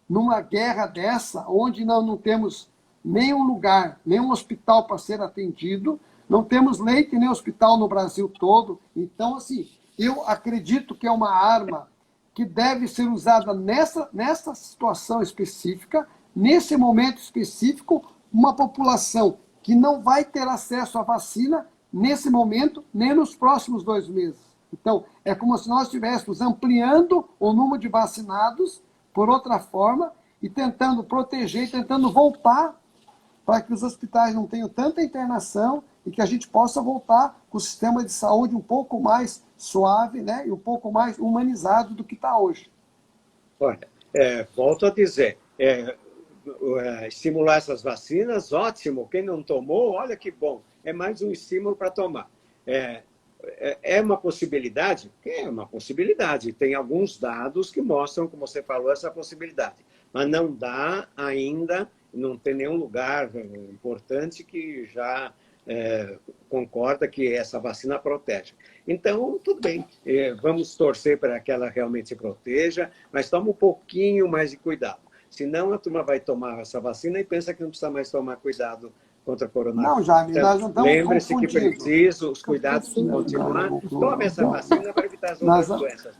Speaker 1: numa guerra dessa, onde nós não temos nenhum lugar, nenhum hospital para ser atendido, não temos leite nem hospital no Brasil todo. Então, assim, eu acredito que é uma arma que deve ser usada nessa situação específica, nesse momento específico, uma população que não vai ter acesso à vacina nesse momento, nem nos próximos 2 meses. Então, é como se nós estivéssemos ampliando o número de vacinados por outra forma e tentando proteger, tentando voltar para que os hospitais não tenham tanta internação e que a gente possa voltar com o sistema de saúde um pouco mais suave, né, e um pouco mais humanizado do que está hoje.
Speaker 3: Olha, volto a dizer, estimular essas vacinas, ótimo. Quem não tomou, olha que bom. É mais um estímulo para tomar. É uma possibilidade? É uma possibilidade. Tem alguns dados que mostram, como você falou, essa possibilidade. Mas não dá ainda, não tem nenhum lugar importante que já concorda que essa vacina protege. Então, tudo bem. Vamos torcer para que ela realmente proteja, mas toma um pouquinho mais de cuidado. Senão, a turma vai tomar essa vacina e pensa que não precisa mais tomar cuidado contra a coronavírus.
Speaker 1: Não, Jaime,
Speaker 3: então,
Speaker 1: nós não estamos
Speaker 3: lembre-se que precisa, os cuidados continuar. Tome essa vacina para evitar as outras doenças.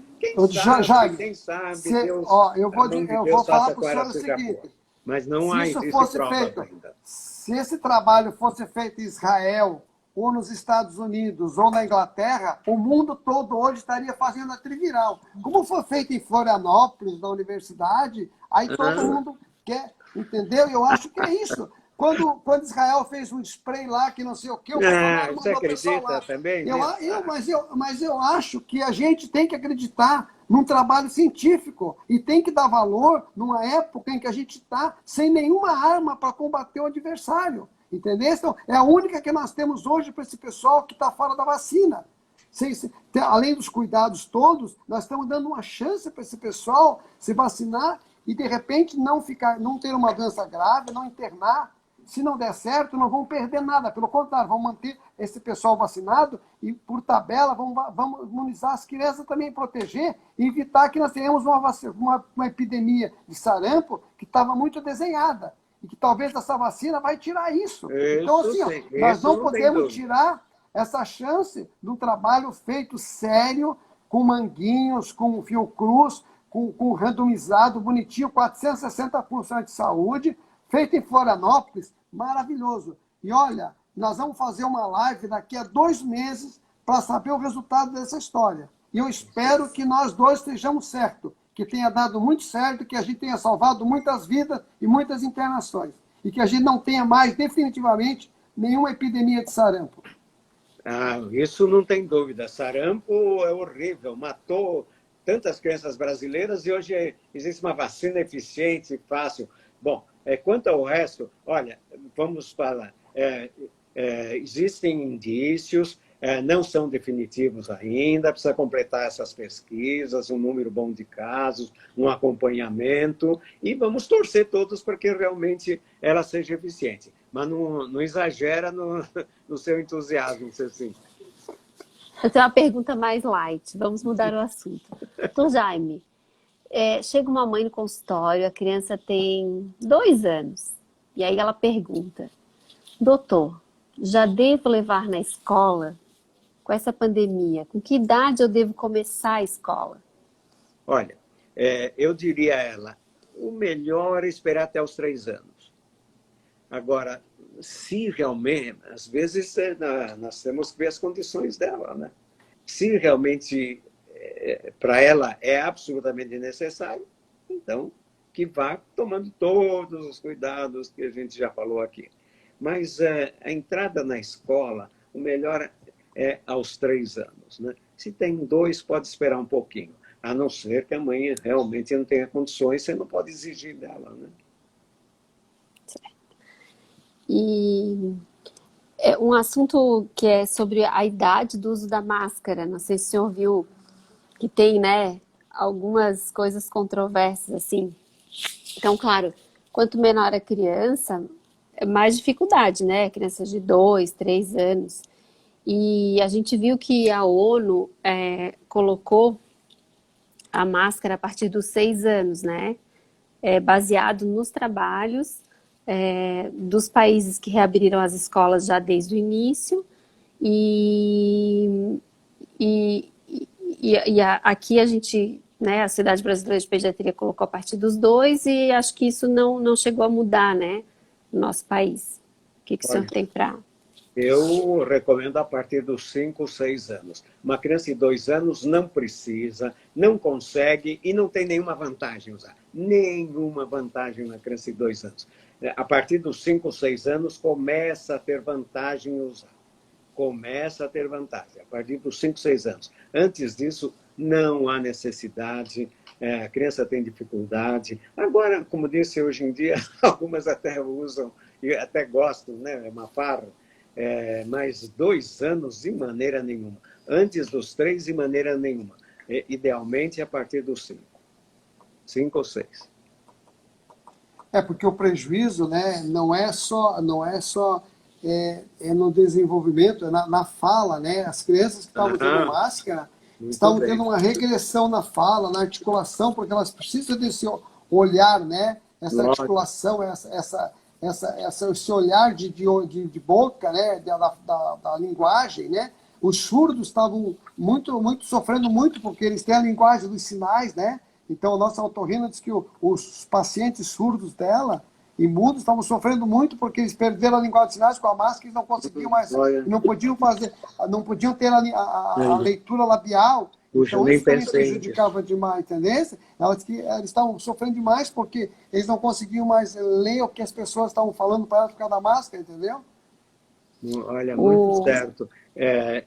Speaker 3: Quem sabe, Deus,
Speaker 1: eu vou falar para o senhor o seguinte,
Speaker 3: mas não há provas ainda.
Speaker 1: Se esse trabalho fosse feito em Israel, ou nos Estados Unidos, ou na Inglaterra, o mundo todo hoje estaria fazendo a triviral. Como foi feito em Florianópolis, na universidade, aí todo mundo quer, entendeu? Eu acho que é isso. Quando Israel fez um spray lá, que não sei o que,
Speaker 3: você acredita também?
Speaker 1: Mas eu acho que a gente tem que acreditar num trabalho científico e tem que dar valor numa época em que a gente está sem nenhuma arma para combater o adversário. Entendeu? Então, é a única que nós temos hoje para esse pessoal que está fora da vacina. Além dos cuidados todos, nós estamos dando uma chance para esse pessoal se vacinar e, de repente, não ter uma doença grave, não internar. se não der certo, não vão perder nada. Pelo contrário, vão manter esse pessoal vacinado e, por tabela, vamos imunizar as crianças também, proteger e evitar que nós tenhamos uma epidemia de sarampo que estava muito desenhada. E que talvez essa vacina vai tirar isso. Então, assim, nós não podemos tirar essa chance de um trabalho feito sério, com Manguinhos, com Fiocruz, com randomizado, bonitinho, 460% de saúde, feito em Florianópolis, maravilhoso. E olha, nós vamos fazer uma live daqui a 2 meses para saber o resultado dessa história. E eu espero que nós dois estejamos certos, que tenha dado muito certo, que a gente tenha salvado muitas vidas e muitas internações. E que a gente não tenha mais, definitivamente, nenhuma epidemia de sarampo.
Speaker 3: Isso não tem dúvida. Sarampo é horrível, matou tantas crianças brasileiras e hoje existe uma vacina eficiente e fácil. Bom, quanto ao resto, olha, vamos falar. Existem indícios, não são definitivos ainda, precisa completar essas pesquisas, um número bom de casos, um acompanhamento, e vamos torcer todos para que realmente ela seja eficiente. Mas não exagera no seu entusiasmo, Ceci.
Speaker 2: Eu tenho uma pergunta mais light, vamos mudar o assunto. Doutor Jaime, chega uma mãe no consultório, a criança tem 2 anos, e aí ela pergunta, doutor, já devo levar na escola com essa pandemia? Com que idade eu devo começar a escola?
Speaker 3: Olha, eu diria a ela, o melhor é esperar até os 3 anos. Agora, se realmente, às vezes nós temos que ver as condições dela, né? Se realmente para ela é absolutamente necessário, então que vá tomando todos os cuidados que a gente já falou aqui. Mas a entrada na escola, o melhor é aos 3 anos, né? Se tem 2, pode esperar um pouquinho, a não ser que a mãe realmente não tenha condições, você não pode exigir dela, né?
Speaker 2: E um assunto que é sobre a idade do uso da máscara. Não sei se o senhor viu que tem, né, algumas coisas controversas, assim. Então, claro, quanto menor a criança, é mais dificuldade, né? Crianças de 2, 3 anos. E a gente viu que a ONU colocou a máscara a partir dos 6 anos, né? Baseado nos trabalhos dos países que reabriram as escolas já desde o início, aqui a gente, né, a Sociedade Brasileira de Pediatria colocou a partir dos 2 e acho que isso não chegou a mudar, né, no nosso país. O que o senhor tem para...
Speaker 3: Eu recomendo a partir dos 5, 6 anos. Uma criança de 2 anos não precisa, não consegue e não tem nenhuma vantagem usar. Nenhuma vantagem na criança de 2 anos. A partir dos 5, 6 anos começa a ter vantagem usar. Começa a ter vantagem, a partir dos 5, 6 anos. Antes disso, não há necessidade, a criança tem dificuldade. Agora, como disse, hoje em dia, algumas até usam e até gostam, né? É uma farra. Mas 2 anos, de maneira nenhuma. Antes dos 3, de maneira nenhuma. Idealmente, a partir dos 5. 5 ou 6.
Speaker 1: Porque o prejuízo, né, não é só no desenvolvimento, é na fala, né? As crianças que estavam usando máscara estavam tendo uma regressão na fala, na articulação, porque elas precisam desse olhar, né? Essa articulação, esse olhar de boca, né? Da linguagem, né? Os surdos estavam sofrendo muito, porque eles têm a linguagem dos sinais, né? Então, a nossa otorrina diz que os pacientes surdos dela e mudos estavam sofrendo muito porque eles perderam a linguagem de sinais com a máscara e não conseguiam mais, não podiam ter a leitura labial.
Speaker 3: Puxa,
Speaker 1: então,
Speaker 3: nem
Speaker 1: isso também
Speaker 3: pensei
Speaker 1: prejudicava demais, entendeu? Eles estavam sofrendo demais porque eles não conseguiam mais ler o que as pessoas estavam falando para elas por causa da máscara, entendeu?
Speaker 3: Olha, muito certo.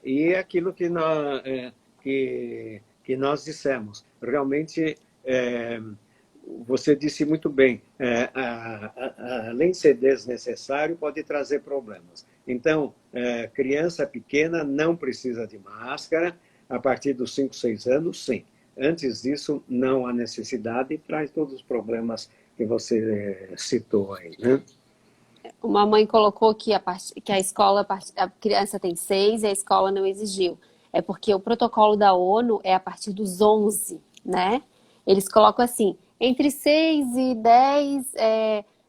Speaker 3: E aquilo que nós dissemos, realmente, você disse muito bem, além de ser desnecessário, pode trazer problemas. Então, criança pequena não precisa de máscara, a partir dos 5, 6 anos, sim. Antes disso, não há necessidade e traz todos os problemas que você citou aí, né?
Speaker 2: Uma mãe colocou que a escola, a criança tem 6 e a escola não exigiu. É porque o protocolo da ONU é a partir dos 11, né? Eles colocam assim, entre 6 e 10,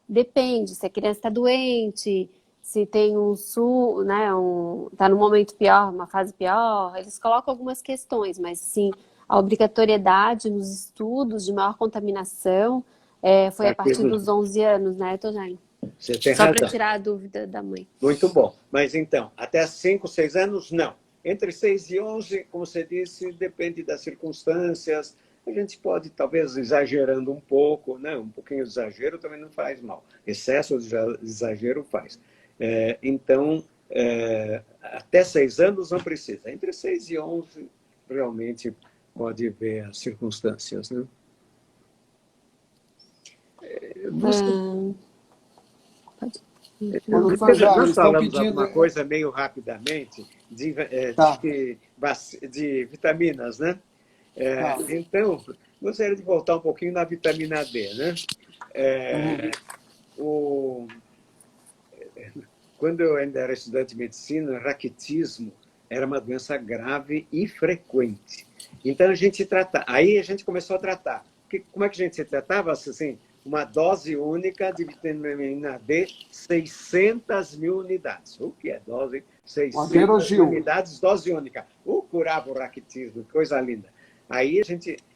Speaker 2: depende se a criança está doente, se tem né, tá num momento pior, uma fase pior. Eles colocam algumas questões, mas sim, a obrigatoriedade nos estudos de maior contaminação foi a partir dos 11 anos, né, Tojane?
Speaker 3: Você tem
Speaker 2: Só para
Speaker 3: razão.
Speaker 2: tirar a dúvida da mãe.
Speaker 3: Muito bom. Mas então, até 5, 6 anos, não. Entre 6 e 11, como você disse, depende das circunstâncias. A gente pode, talvez, exagerando um pouco, né? Um pouquinho de exagero também não faz mal. Excesso de exagero faz. Então, até 6 anos não precisa. Entre 6 e 11, realmente pode ver as circunstâncias, né? Nós falamos alguma coisa meio rapidamente de vitaminas, né? Então, gostaria de voltar um pouquinho na vitamina D, né? Quando eu ainda era estudante de medicina, raquitismo era uma doença grave e frequente. Então, aí a gente começou a tratar. Como é que a gente se tratava? Assim, uma dose única de vitamina D, 600 mil unidades. O que é dose? 600 mil unidades, dose única. Curava o raquitismo, coisa linda.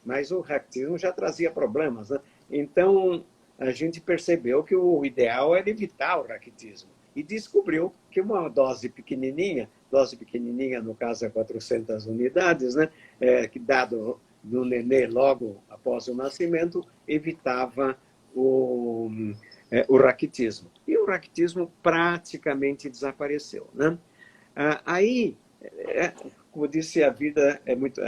Speaker 3: Mas o raquitismo já trazia problemas, né? Então, a gente percebeu que o ideal era evitar o raquitismo. E descobriu que uma dose pequenininha no caso é 400 unidades, né? Que dado no nenê logo após o nascimento, evitava o raquitismo. E o raquitismo praticamente desapareceu, né? Aí, como eu disse, a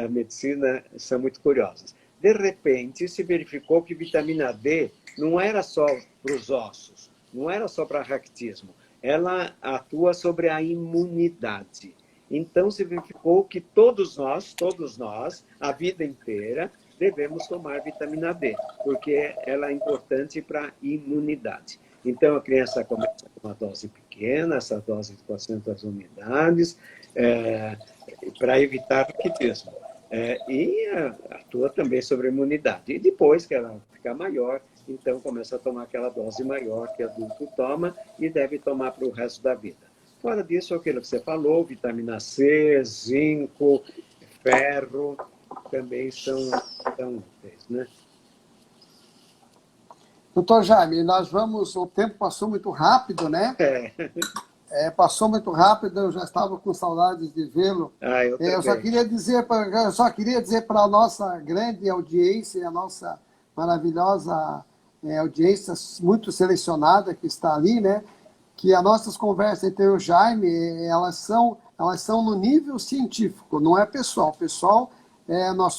Speaker 3: medicina são muito curiosas. De repente, se verificou que vitamina D não era só para os ossos, não era só para raquitismo, ela atua sobre a imunidade. Então, se verificou que todos nós, a vida inteira, devemos tomar vitamina D, porque ela é importante para a imunidade. Então, a criança começa com uma dose pequena, essa dose de 400 unidades, para evitar raquitismo. E atua também sobre a imunidade. E depois que ela ficar maior, então começa a tomar aquela dose maior que adulto toma e deve tomar para o resto da vida. Fora disso, aquilo que você falou, vitamina C, zinco, ferro, também são úteis, né?
Speaker 1: Doutor Jaime, o tempo passou muito rápido, né? Passou muito rápido, eu já estava com saudades de vê-lo. Eu só queria dizer para a nossa grande audiência, a nossa maravilhosa audiência muito selecionada que está ali, né? Que as nossas conversas entre eu e o Jaime, elas são no nível científico, não é pessoal. Pessoal, nós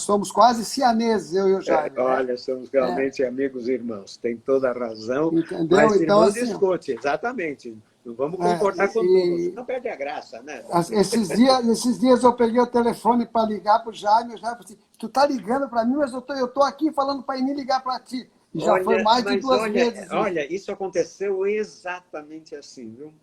Speaker 1: somos quase sianeses, eu e o Jaime.
Speaker 3: Olha, somos realmente amigos e irmãos, tem toda a razão.
Speaker 1: Entendeu?
Speaker 3: Mas
Speaker 1: então,
Speaker 3: assim, discute, exatamente. Não vamos concordar com tudo, não perde a graça, né?
Speaker 1: Esses dias eu peguei o telefone para ligar para o Jaime falou assim, tu tá ligando para mim, mas eu tô aqui falando para ele ligar para ti. E já foi mais de 2 vezes.
Speaker 3: Olha, isso aconteceu exatamente assim, viu?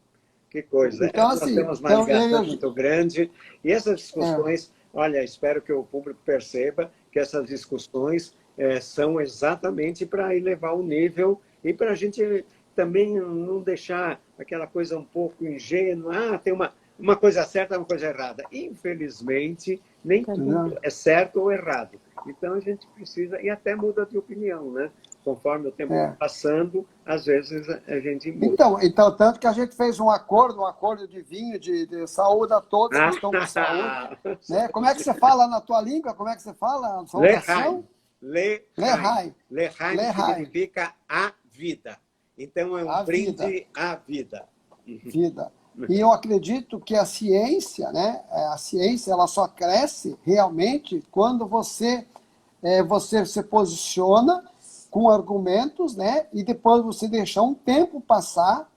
Speaker 3: Que coisa.
Speaker 1: Então,
Speaker 3: Nós
Speaker 1: assim,
Speaker 3: temos uma ligação muito grande. E essas discussões, olha, espero que o público perceba que essas discussões são exatamente para elevar o nível e para a gente também não deixar aquela coisa um pouco ingênua. Tem uma coisa certa e uma coisa errada. Infelizmente, nem tudo é certo ou errado. Então, a gente precisa, e até muda de opinião, né? Conforme o tempo vai passando, às vezes a gente muda.
Speaker 1: Então, tanto que a gente fez um acordo de vinho, de saúde a todos que estão com saúde. Né? Como é que você fala na tua língua? Como é que você fala?
Speaker 3: L'chaim significa a vida. Então, é um brinde à vida.
Speaker 1: Vida. E eu acredito que a ciência, né? A ciência ela só cresce realmente quando você se posiciona com argumentos, né? E depois você deixar um tempo passar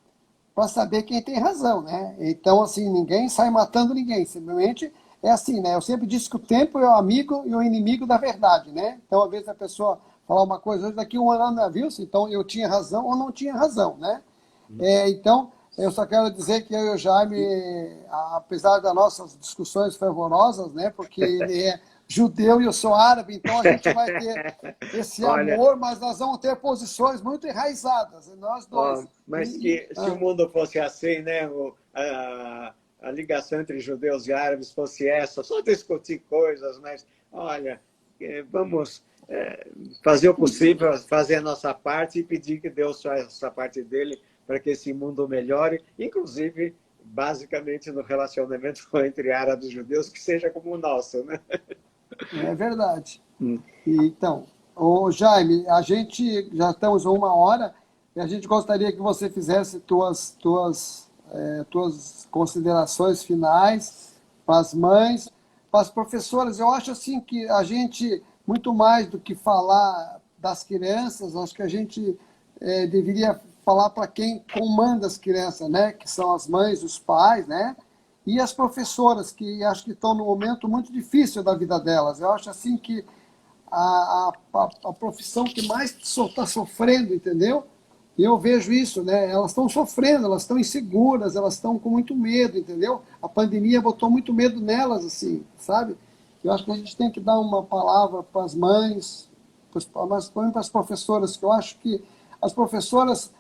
Speaker 1: para saber quem tem razão, né? Então, assim, ninguém sai matando ninguém. Simplesmente é assim, né? Eu sempre disse que o tempo é o amigo e o inimigo da verdade, né? Então, às vezes a pessoa falar uma coisa, hoje daqui um ano, viu? Então, eu tinha razão ou não tinha razão, né? Então, eu só quero dizer que eu e o Jaime, apesar das nossas discussões fervorosas, né, porque ele é judeu e eu sou árabe, então a gente vai ter esse
Speaker 3: Olha,
Speaker 1: amor, mas nós vamos ter posições muito enraizadas, nós dois.
Speaker 3: mas que se o mundo fosse assim, né, a ligação entre judeus e árabes fosse essa, só discutir coisas, mas olha, vamos fazer o possível, fazer a nossa parte e pedir que Deus faça a parte dele para que esse mundo melhore, inclusive, basicamente, no relacionamento entre árabes e judeus, que seja como o nosso, né?
Speaker 1: É verdade. Então, Jaime, a gente já estamos a 1 hora e a gente gostaria que você fizesse tuas considerações finais para as mães, para as professoras. Eu acho assim que a gente, muito mais do que falar das crianças, acho que a gente deveria falar para quem comanda as crianças, né? Que são as mães, os pais, né? E as professoras, que acho que estão num momento muito difícil da vida delas. Eu acho assim que a profissão que mais está sofrendo, entendeu? E eu vejo isso, né? Elas estão sofrendo, elas estão inseguras, elas estão com muito medo, entendeu? A pandemia botou muito medo nelas, assim, sabe? Eu acho que a gente tem que dar uma palavra para as mães, mas também para as professoras, que eu acho que as professoras,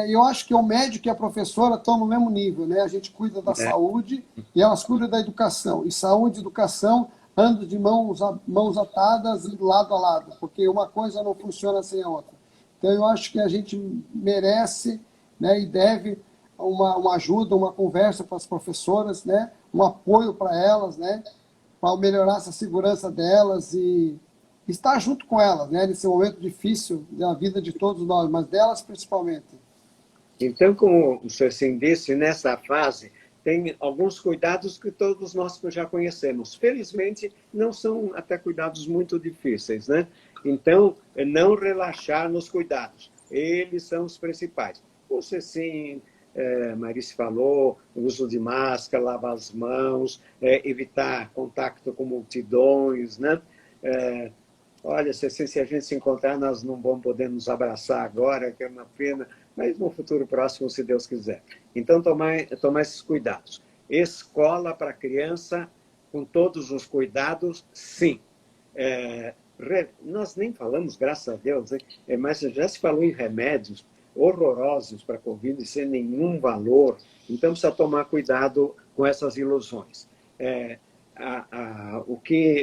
Speaker 1: eu acho que o médico e a professora estão no mesmo nível, né? A gente cuida da saúde e elas cuidam da educação. E saúde e educação andam de mãos atadas e lado a lado, porque uma coisa não funciona sem a outra. Então, eu acho que a gente merece, né, e deve uma ajuda, uma conversa para as professoras, né, um apoio para elas, né, para melhorar essa segurança delas e estar junto com elas, né, nesse momento difícil da vida de todos nós, mas delas principalmente.
Speaker 3: Então, como o Cecim disse, nessa fase, tem alguns cuidados que todos nós já conhecemos. Felizmente, não são até cuidados muito difíceis, né? Então, não relaxar nos cuidados. Eles são os principais. O Cecim, Marice falou, o uso de máscara, lavar as mãos, evitar contato com multidões, né? Olha, Cecim, se a gente se encontrar, nós não vamos poder nos abraçar agora, que é uma pena, mas no futuro próximo, se Deus quiser. Então, tomar esses cuidados. Escola para criança, com todos os cuidados, sim. Nós nem falamos, graças a Deus, né? Mas já se falou em remédios horrorosos para a Covid, sem nenhum valor. Então, precisa tomar cuidado com essas ilusões.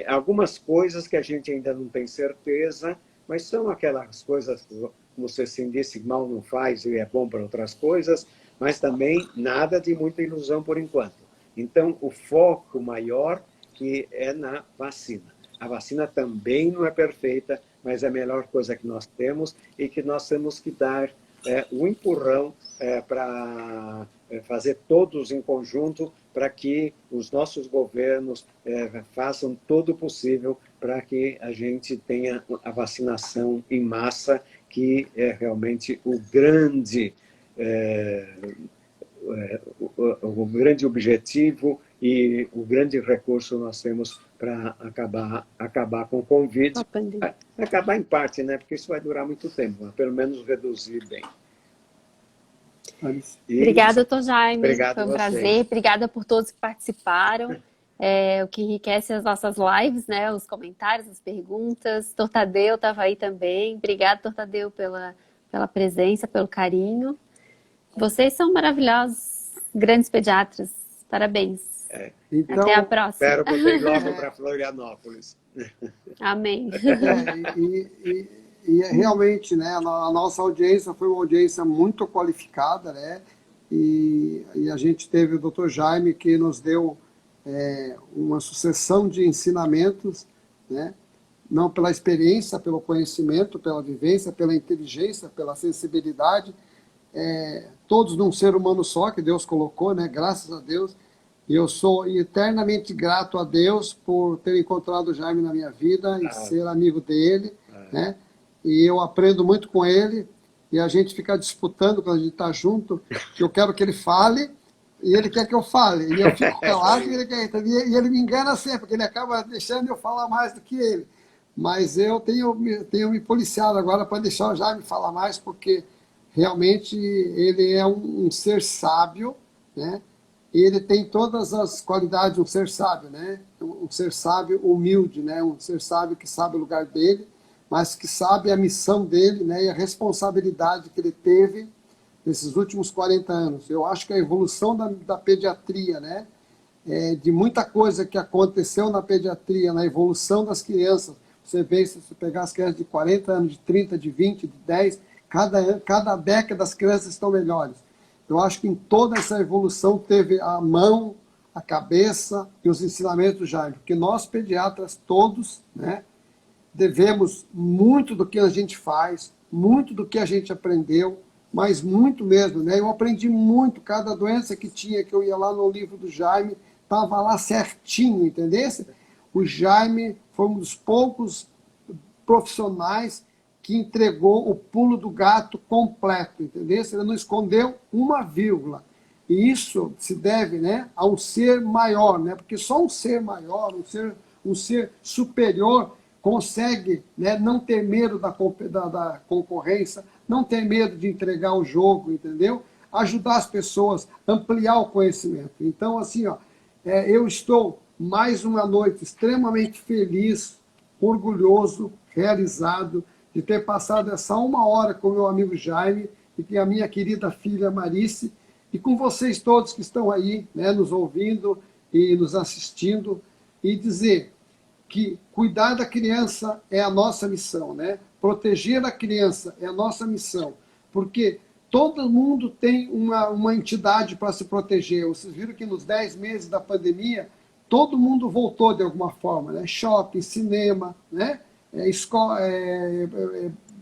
Speaker 3: Algumas coisas que a gente ainda não tem certeza, mas são aquelas coisas, como você sim disse, mal não faz e é bom para outras coisas, mas também nada de muita ilusão por enquanto. Então, o foco maior que é na vacina. A vacina também não é perfeita, mas é a melhor coisa que nós temos e que nós temos que dar um empurrão para fazer todos em conjunto para que os nossos governos façam todo o possível para que a gente tenha a vacinação em massa, que é realmente o grande objetivo e o grande recurso nós temos para acabar com o Covid. Acabar em parte, né? Porque isso vai durar muito tempo, mas pelo menos reduzir bem.
Speaker 2: Obrigada, doutor Jaime.
Speaker 3: Obrigado
Speaker 2: foi um
Speaker 3: a
Speaker 2: prazer. Obrigada por todos que participaram. O que enriquece as nossas lives, né? Os comentários, as perguntas. Tortadeu estava aí também. Obrigada, Tortadeu, pela presença, pelo carinho. Vocês são maravilhosos, grandes pediatras. Parabéns.
Speaker 1: Então,
Speaker 2: até a próxima.
Speaker 3: Espero poder ir logo para Florianópolis.
Speaker 2: Amém.
Speaker 1: E realmente, né, a nossa audiência foi uma audiência muito qualificada, né? E a gente teve o Dr. Jaime, que nos deu uma sucessão de ensinamentos, né? Não pela experiência, pelo conhecimento, pela vivência, pela inteligência, pela sensibilidade, todos num ser humano só que Deus colocou, né? Graças a Deus. E eu sou eternamente grato a Deus por ter encontrado o Jaime na minha vida e ser amigo dele, né? E eu aprendo muito com ele e a gente fica disputando quando a gente está junto, que eu quero que ele fale e ele quer que eu fale. E eu fico calado e ele me engana sempre, porque ele acaba deixando eu falar mais do que ele. Mas eu tenho me policiado agora para deixar o Jaime falar mais, porque realmente ele é um ser sábio, né? Ele tem todas as qualidades de um ser sábio, né? Um ser sábio humilde, né? Um ser sábio que sabe o lugar dele, mas que sabe a missão dele, né? E a responsabilidade que ele teve nesses últimos 40 anos. Eu acho que a evolução da pediatria, né? De muita coisa que aconteceu na pediatria, na evolução das crianças. Você vê, se você pegar as crianças de 40 anos, de 30, de 20, de 10, cada década as crianças estão melhores. Eu acho que em toda essa evolução teve a mão, a cabeça e os ensinamentos do Jaime. Porque nós, pediatras, todos, né, devemos muito do que a gente faz, muito do que a gente aprendeu, mas muito mesmo, né? Eu aprendi muito, cada doença que tinha, que eu ia lá no livro do Jaime, estava lá certinho, entendeu? O Jaime foi um dos poucos profissionais que entregou o pulo do gato completo, entendeu? Ele não escondeu uma vírgula. E isso se deve, né, a um ser maior, né? Porque só um ser maior, um ser superior consegue, né, não ter medo da concorrência, não ter medo de entregar o jogo, entendeu? Ajudar as pessoas, ampliar o conhecimento. Então, assim, ó, eu estou mais uma noite extremamente feliz, orgulhoso, realizado de ter passado essa uma hora com meu amigo Jaime e com a minha querida filha Marice e com vocês todos que estão aí, né, nos ouvindo e nos assistindo, e dizer que cuidar da criança é a nossa missão, né? Proteger a criança é a nossa missão, porque todo mundo tem uma entidade para se proteger. Vocês viram que nos 10 meses da pandemia, todo mundo voltou de alguma forma, né? Shopping, cinema, né? Escola,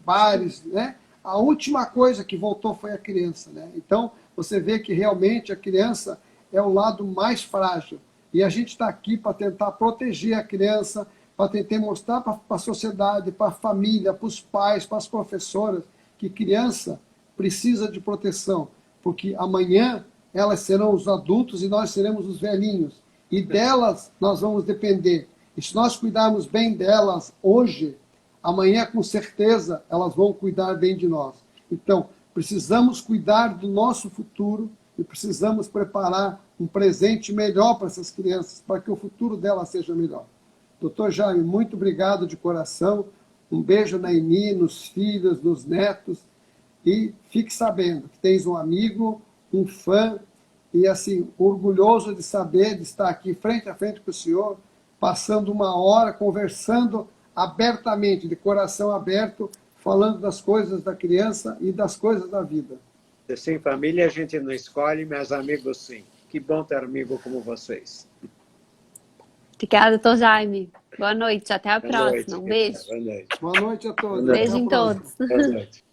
Speaker 1: bares, né? A última coisa que voltou foi a criança, né? Então, você vê que realmente a criança é o lado mais frágil. E a gente está aqui para tentar proteger a criança, para tentar mostrar para a sociedade, para a família, para os pais, para as professoras, que criança precisa de proteção, porque amanhã elas serão os adultos e nós seremos os velhinhos. E delas nós vamos depender. E se nós cuidarmos bem delas hoje, amanhã, com certeza, elas vão cuidar bem de nós. Então, precisamos cuidar do nosso futuro e precisamos preparar um presente melhor para essas crianças, para que o futuro delas seja melhor. Doutor Jaime, muito obrigado de coração. Um beijo na Eni, nos filhos, nos netos. E fique sabendo que tens um amigo, um fã, e assim, orgulhoso de saber, de estar aqui frente a frente com o senhor, passando uma hora conversando abertamente, de coração aberto, falando das coisas da criança e das coisas da vida.
Speaker 3: Sem família a gente não escolhe, mas amigos sim. Que bom ter amigo como vocês.
Speaker 2: Obrigada, doutor Jaime. Boa noite, até a próxima.
Speaker 3: Noite,
Speaker 2: Um beijo.
Speaker 3: Boa noite.
Speaker 1: Boa noite a todos.
Speaker 3: Boa noite.
Speaker 2: Beijo em todos.
Speaker 3: Boa noite.